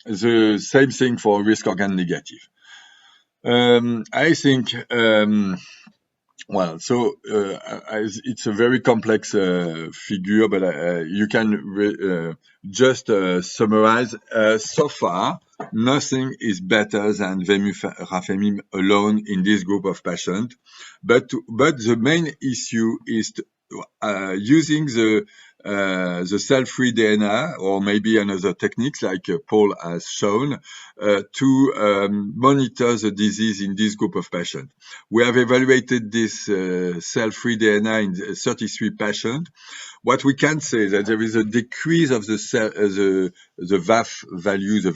The same thing for risk organ negative. I think Well, so it's a very complex figure, but you can just summarize. So far, nothing is better than vemurafenib alone in this group of patients. But the main issue is using the cell-free DNA, or maybe another techniques like Paul has shown, to monitor the disease in this group of patients. We have evaluated this cell-free DNA in 33 patients. What we can say is that there is a decrease of the VAF value, the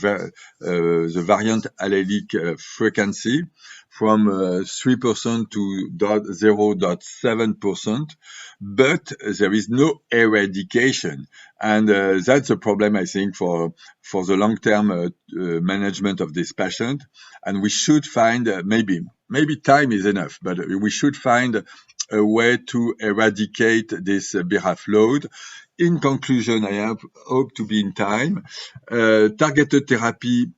variant allelic frequency, from 3% to 0.7%, but there is no eradication, and that's a problem, I think, for the long-term management of this patient. And we should find maybe time is enough, but we should find a way to eradicate this BRAF load. In conclusion, I hope to be in time. Targeted therapy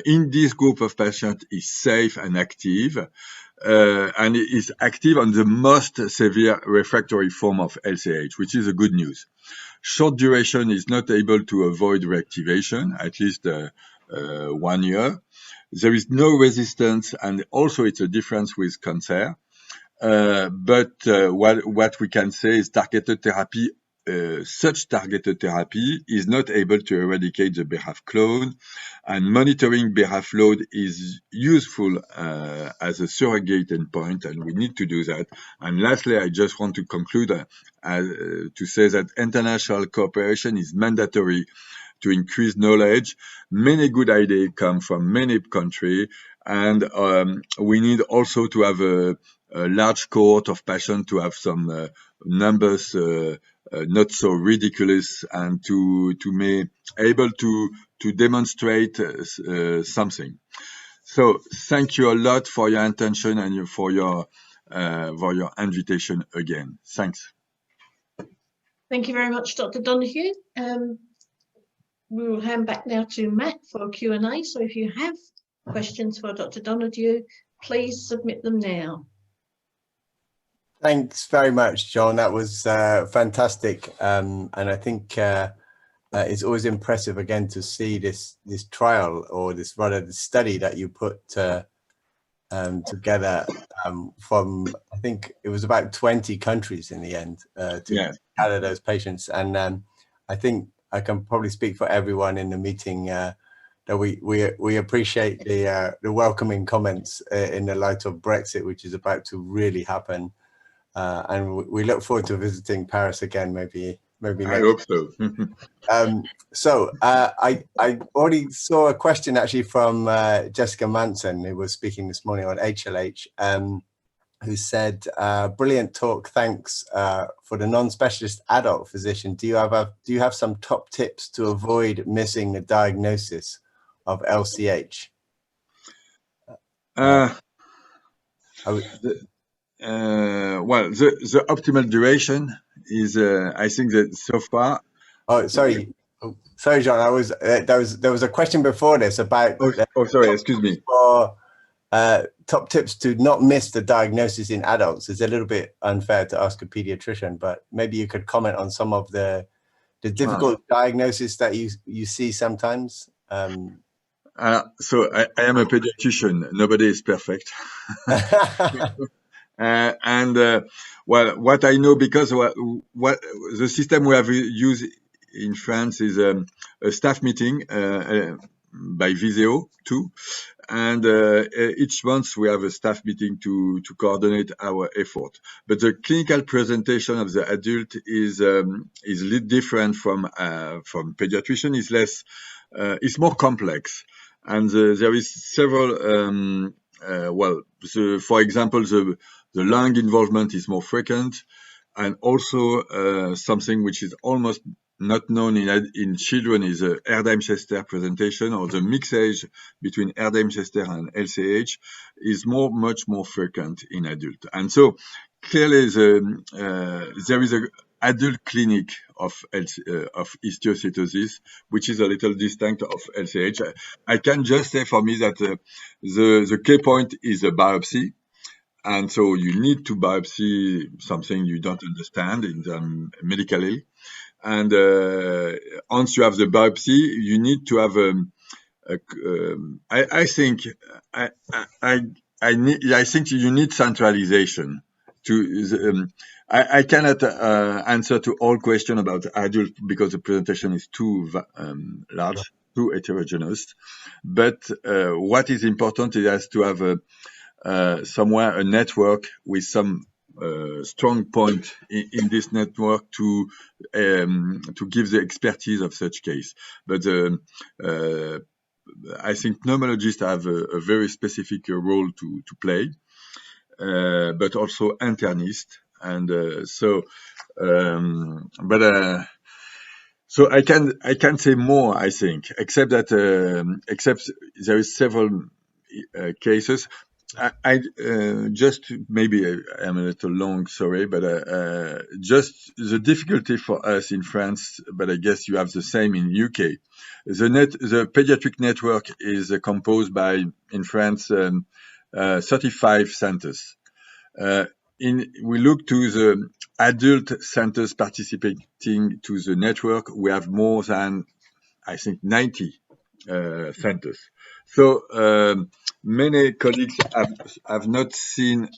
in this group of patients is safe and active, and it is active on the most severe refractory form of LCH, which is a good news. Short duration is not able to avoid reactivation, at least 1 year. There is no resistance, and also it's a difference with cancer. But what we can say is targeted therapy, such targeted therapy is not able to eradicate the BRAF clone, and monitoring BRAF load is useful as a surrogate endpoint, and we need to do that. And lastly, I just want to conclude to say that international cooperation is mandatory to increase knowledge. Many good ideas come from many countries, and we need also to have a large cohort of patients, to have some numbers not so ridiculous, and to be able to demonstrate something. So thank you a lot for your attention and for your invitation again. Thanks. Thank you very much, Dr. Donoghue. We will hand back now to Matt for Q&A. So if you have questions for Dr. Donoghue, please submit them now. Thanks very much, John. That was fantastic, and I think it's always impressive again to see this trial, or this study that you put together from, I think it was about 20 countries in the end, to gather those patients. And I think I can probably speak for everyone in the meeting that we appreciate the welcoming comments in the light of Brexit, which is about to really happen. And we look forward to visiting Paris again, maybe next. I hope so. So I already saw a question actually from Jessica Manson, who was speaking this morning on HLH, who said, "Brilliant talk, thanks for the non-specialist adult physician. Do you have some top tips to avoid missing the diagnosis of LCH?" Well, the optimal duration is, I think that so far. Oh, sorry, John. There was a question before this about. Sorry, excuse me. For top tips to not miss the diagnosis in adults. It's a little bit unfair to ask a pediatrician, but maybe you could comment on some of the difficult diagnosis that you see sometimes. So I am a pediatrician. Nobody is perfect. Well, what I know, because what the system we have used in France is a staff meeting by Visio too, and each month we have a staff meeting to coordinate our effort. But the clinical presentation of the adult is a little different from pediatrician. It's more complex, and there is several. For example, the lung involvement is more frequent, and also something which is almost not known in children is a Erdheim-Chester presentation, or the mixage between Erdheim-Chester and LCH is much more frequent in adult. And so clearly there is an adult clinic of histiocytosis, which is a little distinct of LCH. I can just say for me that the key point is a biopsy. and so you need to biopsy something you don't understand in the medically. And once you have the biopsy, you need to have I think you need centralization to. I cannot answer to all questions about adult because the presentation is too large, too heterogeneous. But what is important is has to have somewhere a network with some strong point in this network to give the expertise of such case. But I think pneumologists have a very specific role to play, but also internists, and so I can say more, I think, except that except there is several cases. I just maybe I'm a little long, sorry, but just the difficulty for us in France, but I guess you have the same in UK. The pediatric network is composed by, in France, 35 centers. We look to the adult centers participating to the network. We have more than, I think, 90 centers. So many colleagues have not seen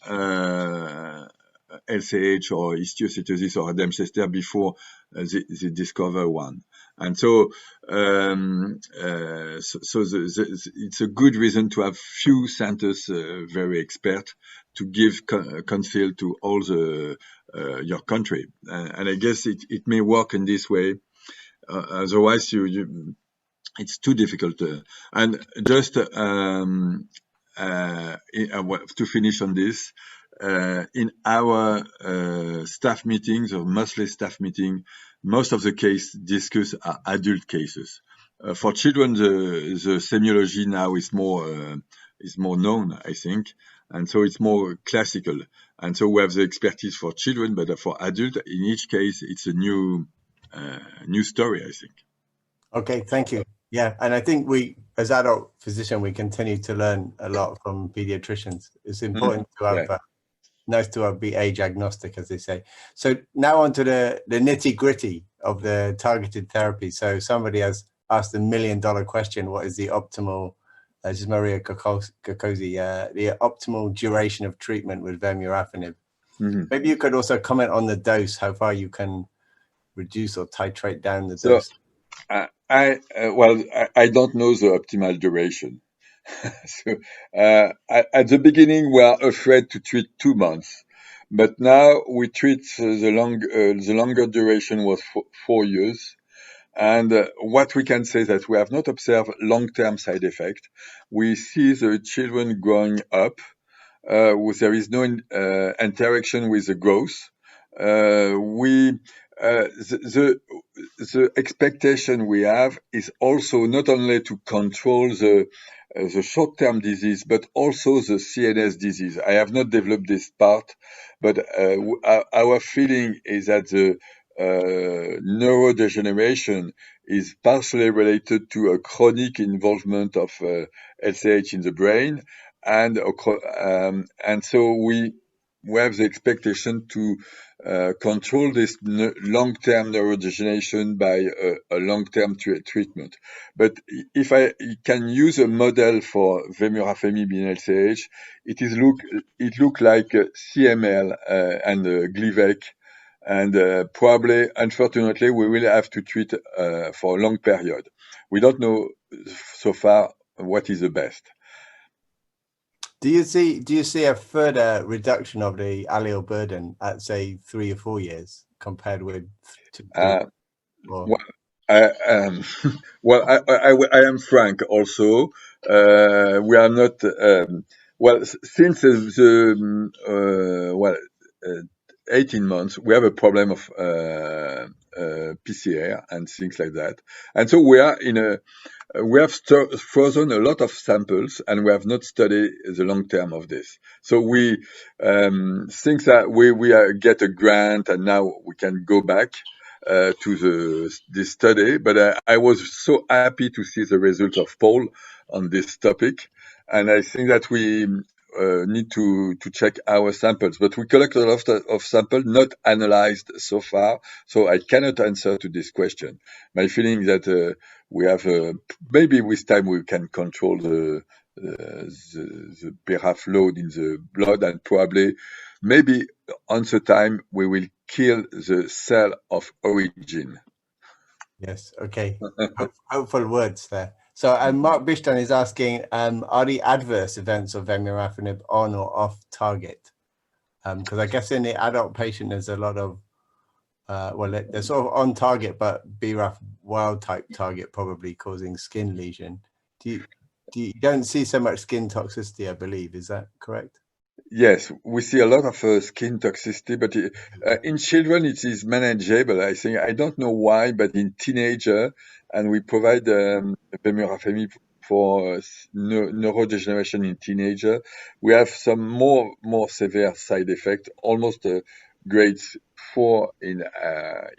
LCH or histiocytosis or Adam's before they discover one. And so, it's a good reason to have few centers very expert to give counsel to all the your country. And I guess it may work in this way. Otherwise, it's too difficult. And just to finish on this, in our staff meetings or monthly staff meeting, most of the cases discussed are adult cases. For children, the semiology now is more known, I think, and so it's more classical. And so we have the expertise for children, but for adult, in each case, it's a new story, I think. Okay, thank you. Yeah, and I think we, as adult physicians, we continue to learn a lot from pediatricians. It's important to have, nice to be age agnostic, as they say. So now on to the nitty gritty of the targeted therapy. So somebody has asked $1 million question: what is the optimal? This is Maria Kokosi, the optimal duration of treatment with vemurafenib. Maybe you could also comment on the dose, how far you can reduce or titrate down the dose. I don't know the optimal duration. So at the beginning, we are afraid to treat 2 months, but now we treat the longer duration was 4 years. And what we can say is that we have not observed long-term side effect. We see the children growing up. There is no interaction with the growth. The expectation we have is also not only to control the short-term disease, but also the CNS disease. I have not developed this part, but our feeling is that the neurodegeneration is partially related to a chronic involvement of LCH in the brain, and so we have the expectation to control this long-term neurodegeneration by a long-term treatment. But if I can use a model for vemurafenib in LCH, it look like CML and Glivec, and probably, unfortunately, we will have to treat for a long period. We don't know so far what is the best. Do you see a further reduction of the allele burden at, say, 3 or 4 years compared with 2, 3, 4? I am frank also. We are not since the 18 months we have a problem of PCR and things like that, and so we have frozen a lot of samples, and we have not studied the long term of this. So we think that we get a grant, and now we can go back to this study. But I was so happy to see the result of Paul on this topic, and I think that we need to check our samples, but we collect a lot of samples not analyzed so far, so I cannot answer to this question. My feeling is that we have maybe with time we can control the BRAF load in the blood, and probably maybe on the time we will kill the cell of origin. Yes. Okay. Hopeful words there. So Mark Bishton is asking, are the adverse events of vemurafenib on or off target? Because I guess in the adult patient, there's a lot of, well, they're sort of on target, but BRAF wild type target probably causing skin lesion. You don't see so much skin toxicity, I believe. Is that correct? Yes, we see a lot of skin toxicity, but in children it is manageable. I think I don't know why, but in teenager, and we provide vemurafenib for neurodegeneration in teenager, we have some more severe side effect, almost grade 4 in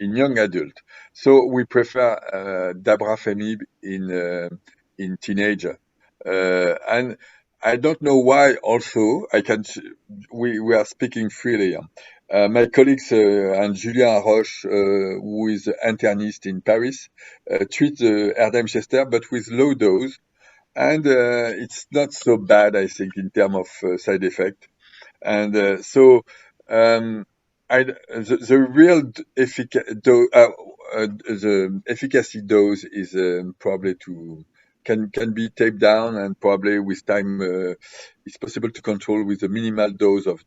young adult. So we prefer dabrafenib in teenager, and I don't know why. Also, we are speaking freely. My colleagues and Julien Roche, who is internist in Paris, treat the Erdheim-Chester, but with low dose, and it's not so bad, I think, in terms of side effect. And so the real the efficacy dose is probably can be taped down, and probably with time it's possible to control with a minimal dose of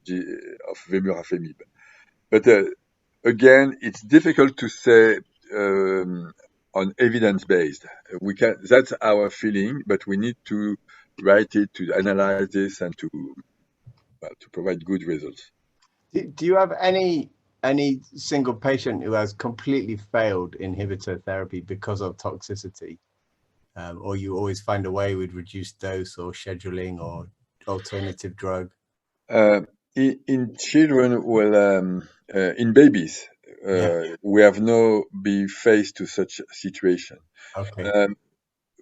vemurafenib. But again, it's difficult to say on evidence based. That's our feeling, but we need to write it, to analyze this, and to provide good results. Do you have any single patient who has completely failed inhibitor therapy because of toxicity? Or you always find a way with reduced dose or scheduling or alternative drug? In children, well, in babies, we have no be faced to such situation. Okay.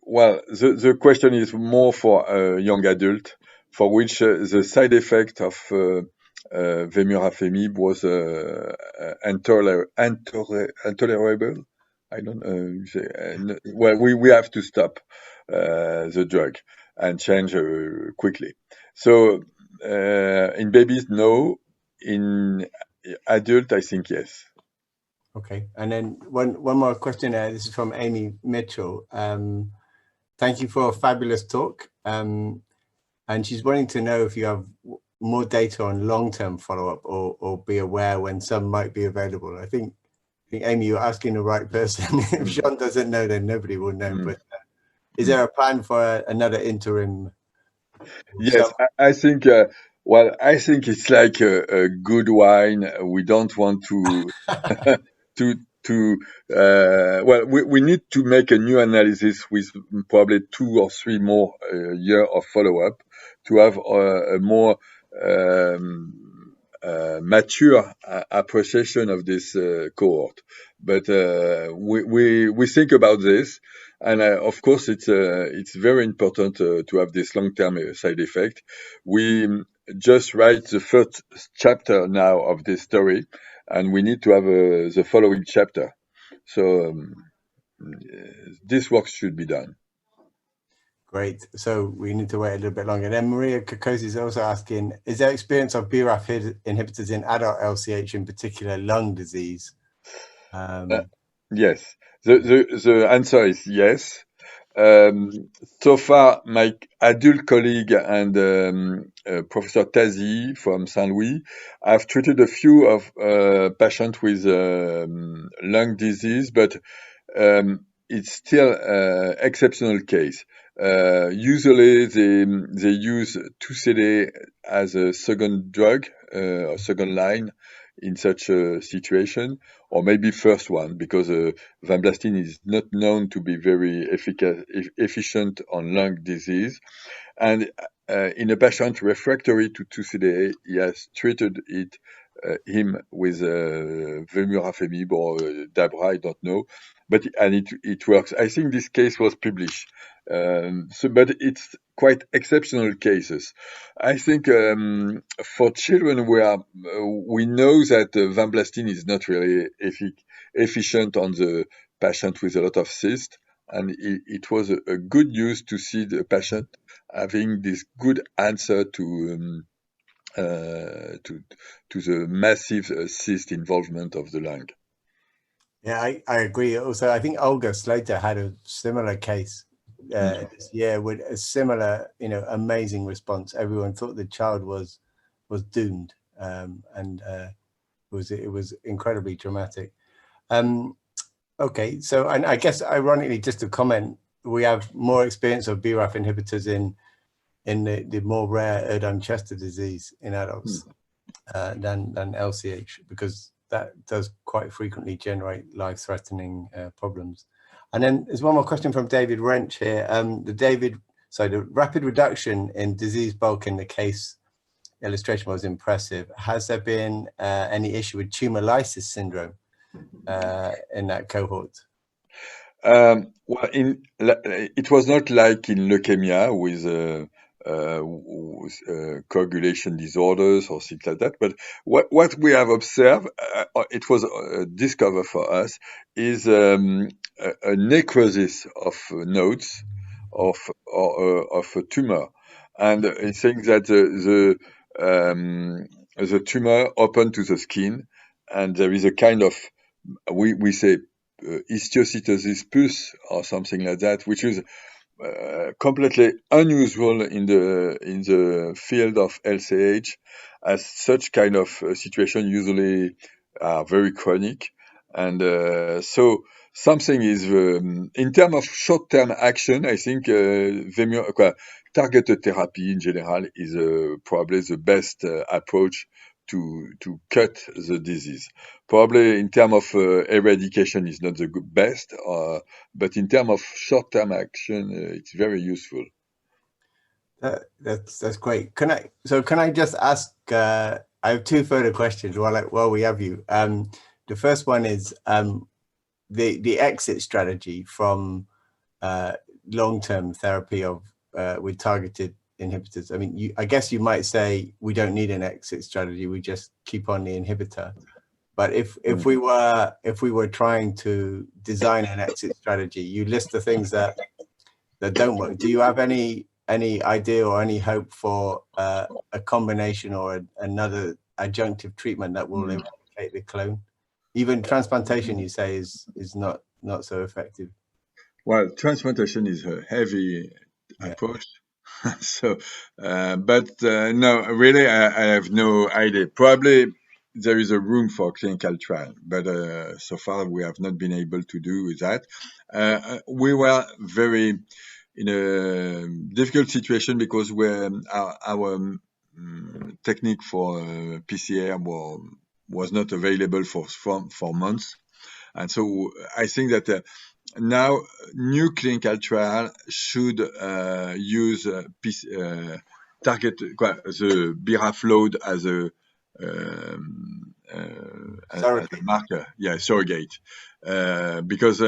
Well, the question is more for a young adult, for which the side effect of vemurafenib was intolerable. I don't know. Well, we have to stop the drug and change quickly. So in babies, no. In adult, I think yes. Okay. And then one more question. This is from Amy Mitchell. Thank you for a fabulous talk. And she's wanting to know if you have more data on long-term follow-up, or be aware when some might be available. I think Amy, you're asking the right person. If Sean doesn't know, then nobody will know. But is there a plan for another interim? Yes, I think. Well, I think it's like a good wine. We don't want to to well, we need to make a new analysis with probably 2 or 3 more year of follow-up to have a more mature appreciation of this cohort. But we think about this, and of course it's very important to have this long-term side effect. We just write the first chapter now of this story, and we need to have the following chapter. So this work should be done. Great. So we need to wait a little bit longer. Then Maria Kokosi is also asking, is there experience of BRAF inhibitors in adult LCH, in particular lung disease? Yes. The answer is yes. So far, my adult colleague and Professor Tazi from Saint Louis have treated a few of patients with lung disease, but it's still exceptional case. Usually, they use 2CD as a second drug, or second line in such a situation, or maybe first one, because vinblastine is not known to be very efficient on lung disease. And in a patient refractory to 2CDA, he has treated it him with vemurafenib or Dabra, I don't know, but it works. I think this case was published, but it's quite exceptional cases. I think for children we know that vinblastine is not really efficient on the patient with a lot of cyst, and it was a good news to see the patient having this good answer to the massive cyst involvement of the lung. Yeah, I agree. Also, I think Olga Slater had a similar case this year with a similar, amazing response. Everyone thought the child was doomed, and it was incredibly dramatic. Okay, so and I guess ironically, just to comment, we have more experience of BRAF inhibitors in the more rare Erdheim-Chester disease in adults than LCH, because that does quite frequently generate life-threatening problems. And then there's one more question from David Wrench here. The rapid reduction in disease bulk in the case illustration was impressive. Has there been any issue with tumor lysis syndrome in that cohort? Well, it was not like in leukemia with coagulation disorders or things like that. But what we have observed, it was discovered for us, is a necrosis of nodes of a tumor, and I think that the tumor open to the skin, and there is a kind of we say histiocytosis pus or something like that, which is completely unusual in the field of LCH, as such kind of situation usually are very chronic, and so something is in terms of short-term action. I think targeted therapy in general is probably the best approach to cut the disease. Probably in terms of eradication is not the best, but in terms of short-term action, it's very useful. That's great. Can I just ask? I have two further questions while we have you. The first one is the exit strategy from long-term therapy with targeted inhibitors. I mean, I guess you might say we don't need an exit strategy. We just keep on the inhibitor. But if we were trying to design an exit strategy, you list the things that don't work. Do you have any idea or any hope for a combination or another adjunctive treatment that will eradicate the clone? Even transplantation, you say, is not so effective. Well, transplantation is a heavy approach. So, but no, really, I have no idea. Probably there is a room for clinical trial, but so far we have not been able to do that. We were very in a difficult situation because our technique for PCR was not available for months, and so I think that now new clinical trial should use target the BRAF load as a marker, surrogate, because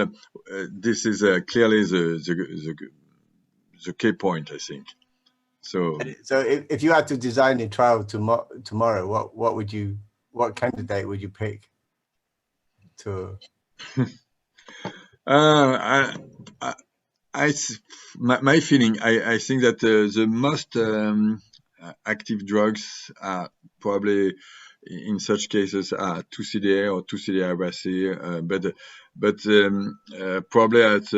this is clearly the key point, I think. So if you had to design the trial tomorrow, what candidate would you pick to? My feeling, I think that the most active drugs are probably in such cases are 2-CDA or 2-CDA-RAC, but probably at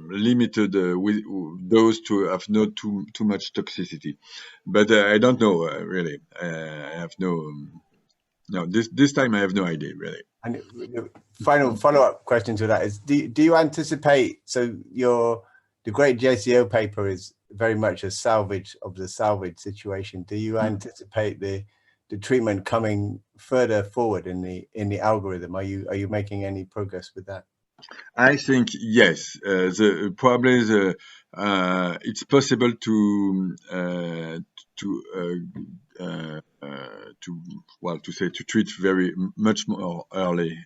limited with those to have not too much toxicity. But I don't know really. I have no. No, this time I have no idea really. And the final follow-up question to that is: do you anticipate? So the great JCO paper is very much a salvage of the salvage situation. Do you anticipate the treatment coming further forward in the algorithm? Are you making any progress with that? I think yes. It's possible to to treat very much more early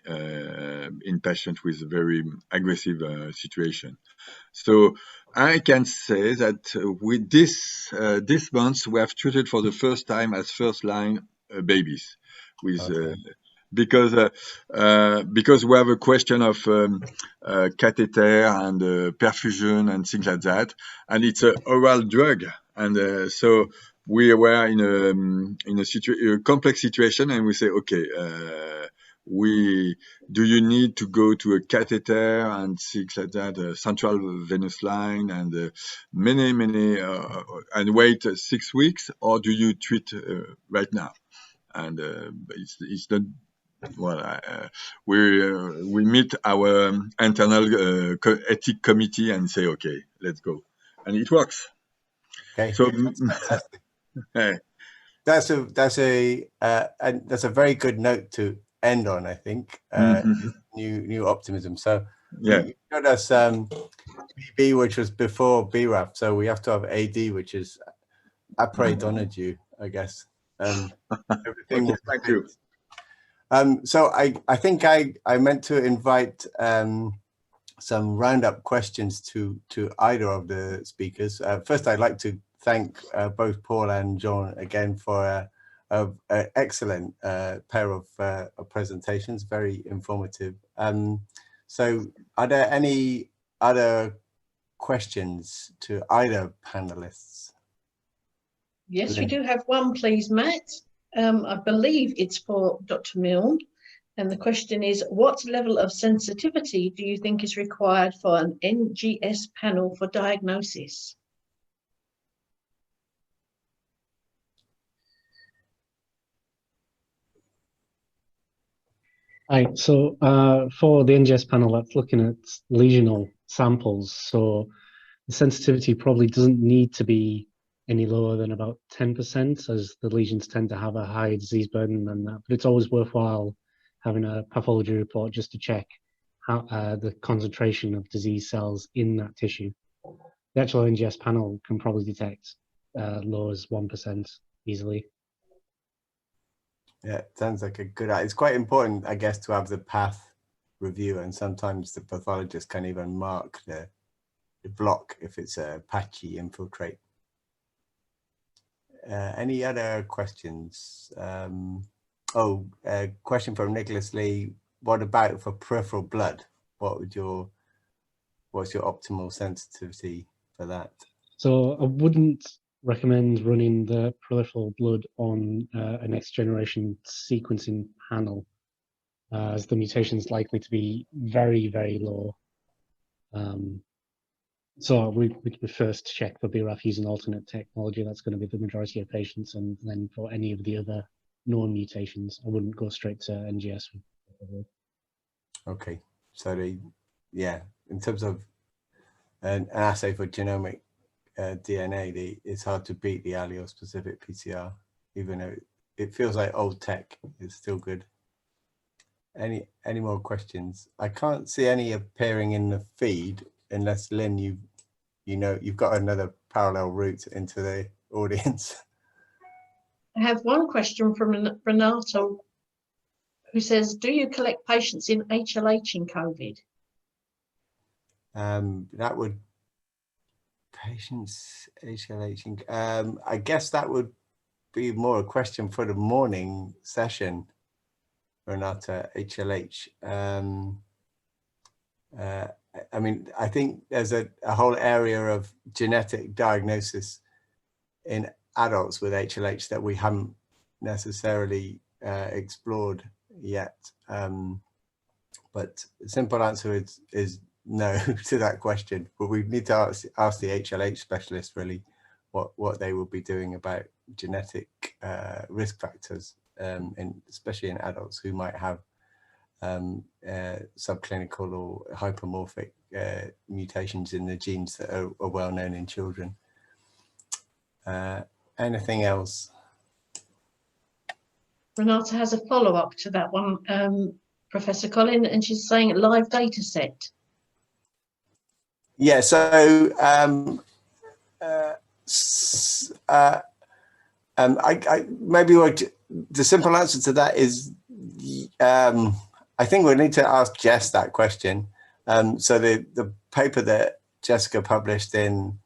in patients with a very aggressive situation. So I can say that with this month we have treated for the first time as first line babies with. Okay. Because we have a question of catheter and perfusion and things like that, and it's an oral drug, and so we were in a complex situation, and we say, okay, do you need to go to a catheter and things like that, a central venous line, and many and wait 6 weeks, or do you treat right now? And it's not. Well, we meet our internal ethic committee and say, okay, let's go, and it works. Okay, so that's a very good note to end on. I think new optimism. So yeah, you showed us BB, which was before BRAF, so we have to have AD, which is après donadu, I guess. Everything. Okay, thank you. So I think I meant to invite some roundup questions to either of the speakers. First, I'd like to thank both Paul and John again for an excellent pair of presentations, very informative. So are there any other questions to either panelists? Yes, we do have one, please, Matt. I believe it's for Dr. Milne. And the question is, what level of sensitivity do you think is required for an NGS panel for diagnosis? Right, so for the NGS panel, that's looking at lesional samples. So the sensitivity probably doesn't need to be any lower than about 10%, as the lesions tend to have a higher disease burden than that. But it's always worthwhile having a pathology report just to check how the concentration of disease cells in that tissue. The actual NGS panel can probably detect low as 1% easily. Yeah, it sounds like a good idea. It's quite important, I guess, to have the path review, and sometimes the pathologist can even mark the block if it's a patchy infiltrate. Any other questions? A question from Nicholas Lee. What about for peripheral blood? What's your optimal sensitivity for that? So I wouldn't recommend running the peripheral blood on a next generation sequencing panel, as the mutation is likely to be very, very low. So we first check for BRAF using alternate technology. That's going to be the majority of patients, and then for any of the other known mutations, I wouldn't go straight to NGS. Okay, so in terms of an assay for genomic DNA, it's hard to beat the allele-specific PCR, even though it feels like old tech is still good. Any more questions? I can't see any appearing in the feed, unless Lynn, you've got another parallel route into the audience. I have one question from Renato, who says, do you collect patients in HLH in COVID? That would patients HLH. I guess that would be more a question for the morning session, Renata. HLH. I mean, I think there's a whole area of genetic diagnosis in adults with HLH that we haven't necessarily explored yet. But the simple answer is no to that question. But we need to ask the HLH specialist really what they will be doing about genetic risk factors, especially in adults who might have subclinical or hypomorphic mutations in the genes that are well known in children. Anything else? Renata has a follow-up to that one, Professor Colin, and she's saying live data set. Yeah, so Maybe the simple answer to that is, I think we need to ask Jess that question. So the paper that Jessica published in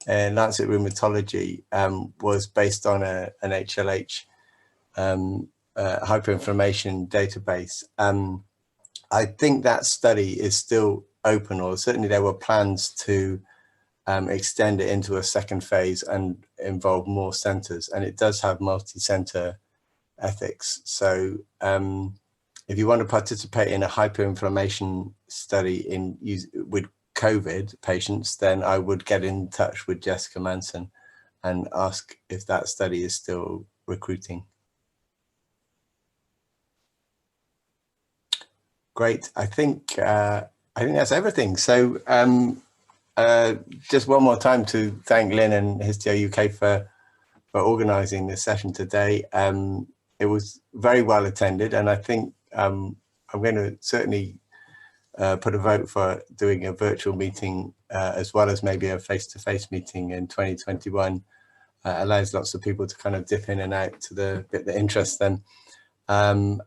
Lancet Rheumatology was based on an HLH hyperinflammation database. I think that study is still open, or certainly there were plans to extend it into a second phase and involve more centers, and it does have multi-center ethics. So if you want to participate in a hyperinflammation study with COVID patients, then I would get in touch with Jessica Manson and ask if that study is still recruiting. Great. I think that's everything. So just one more time to thank Lynn and Histio UK for organising this session today. It was very well attended, and I think I'm going to certainly put a vote for doing a virtual meeting as well as maybe a face-to-face meeting in 2021. Allows lots of people to kind of dip in and out to the bit that interests them. And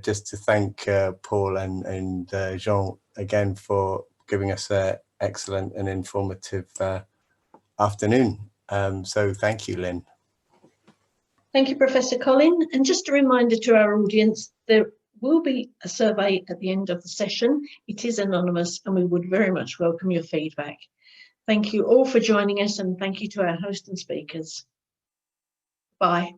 just to thank Paul and Jean again for giving us an excellent and informative afternoon. So thank you, Lynn. Thank you, Professor Colin. And just a reminder to our audience, there will be a survey at the end of the session. It is anonymous, and we would very much welcome your feedback. Thank you all for joining us, and thank you to our host and speakers. Bye.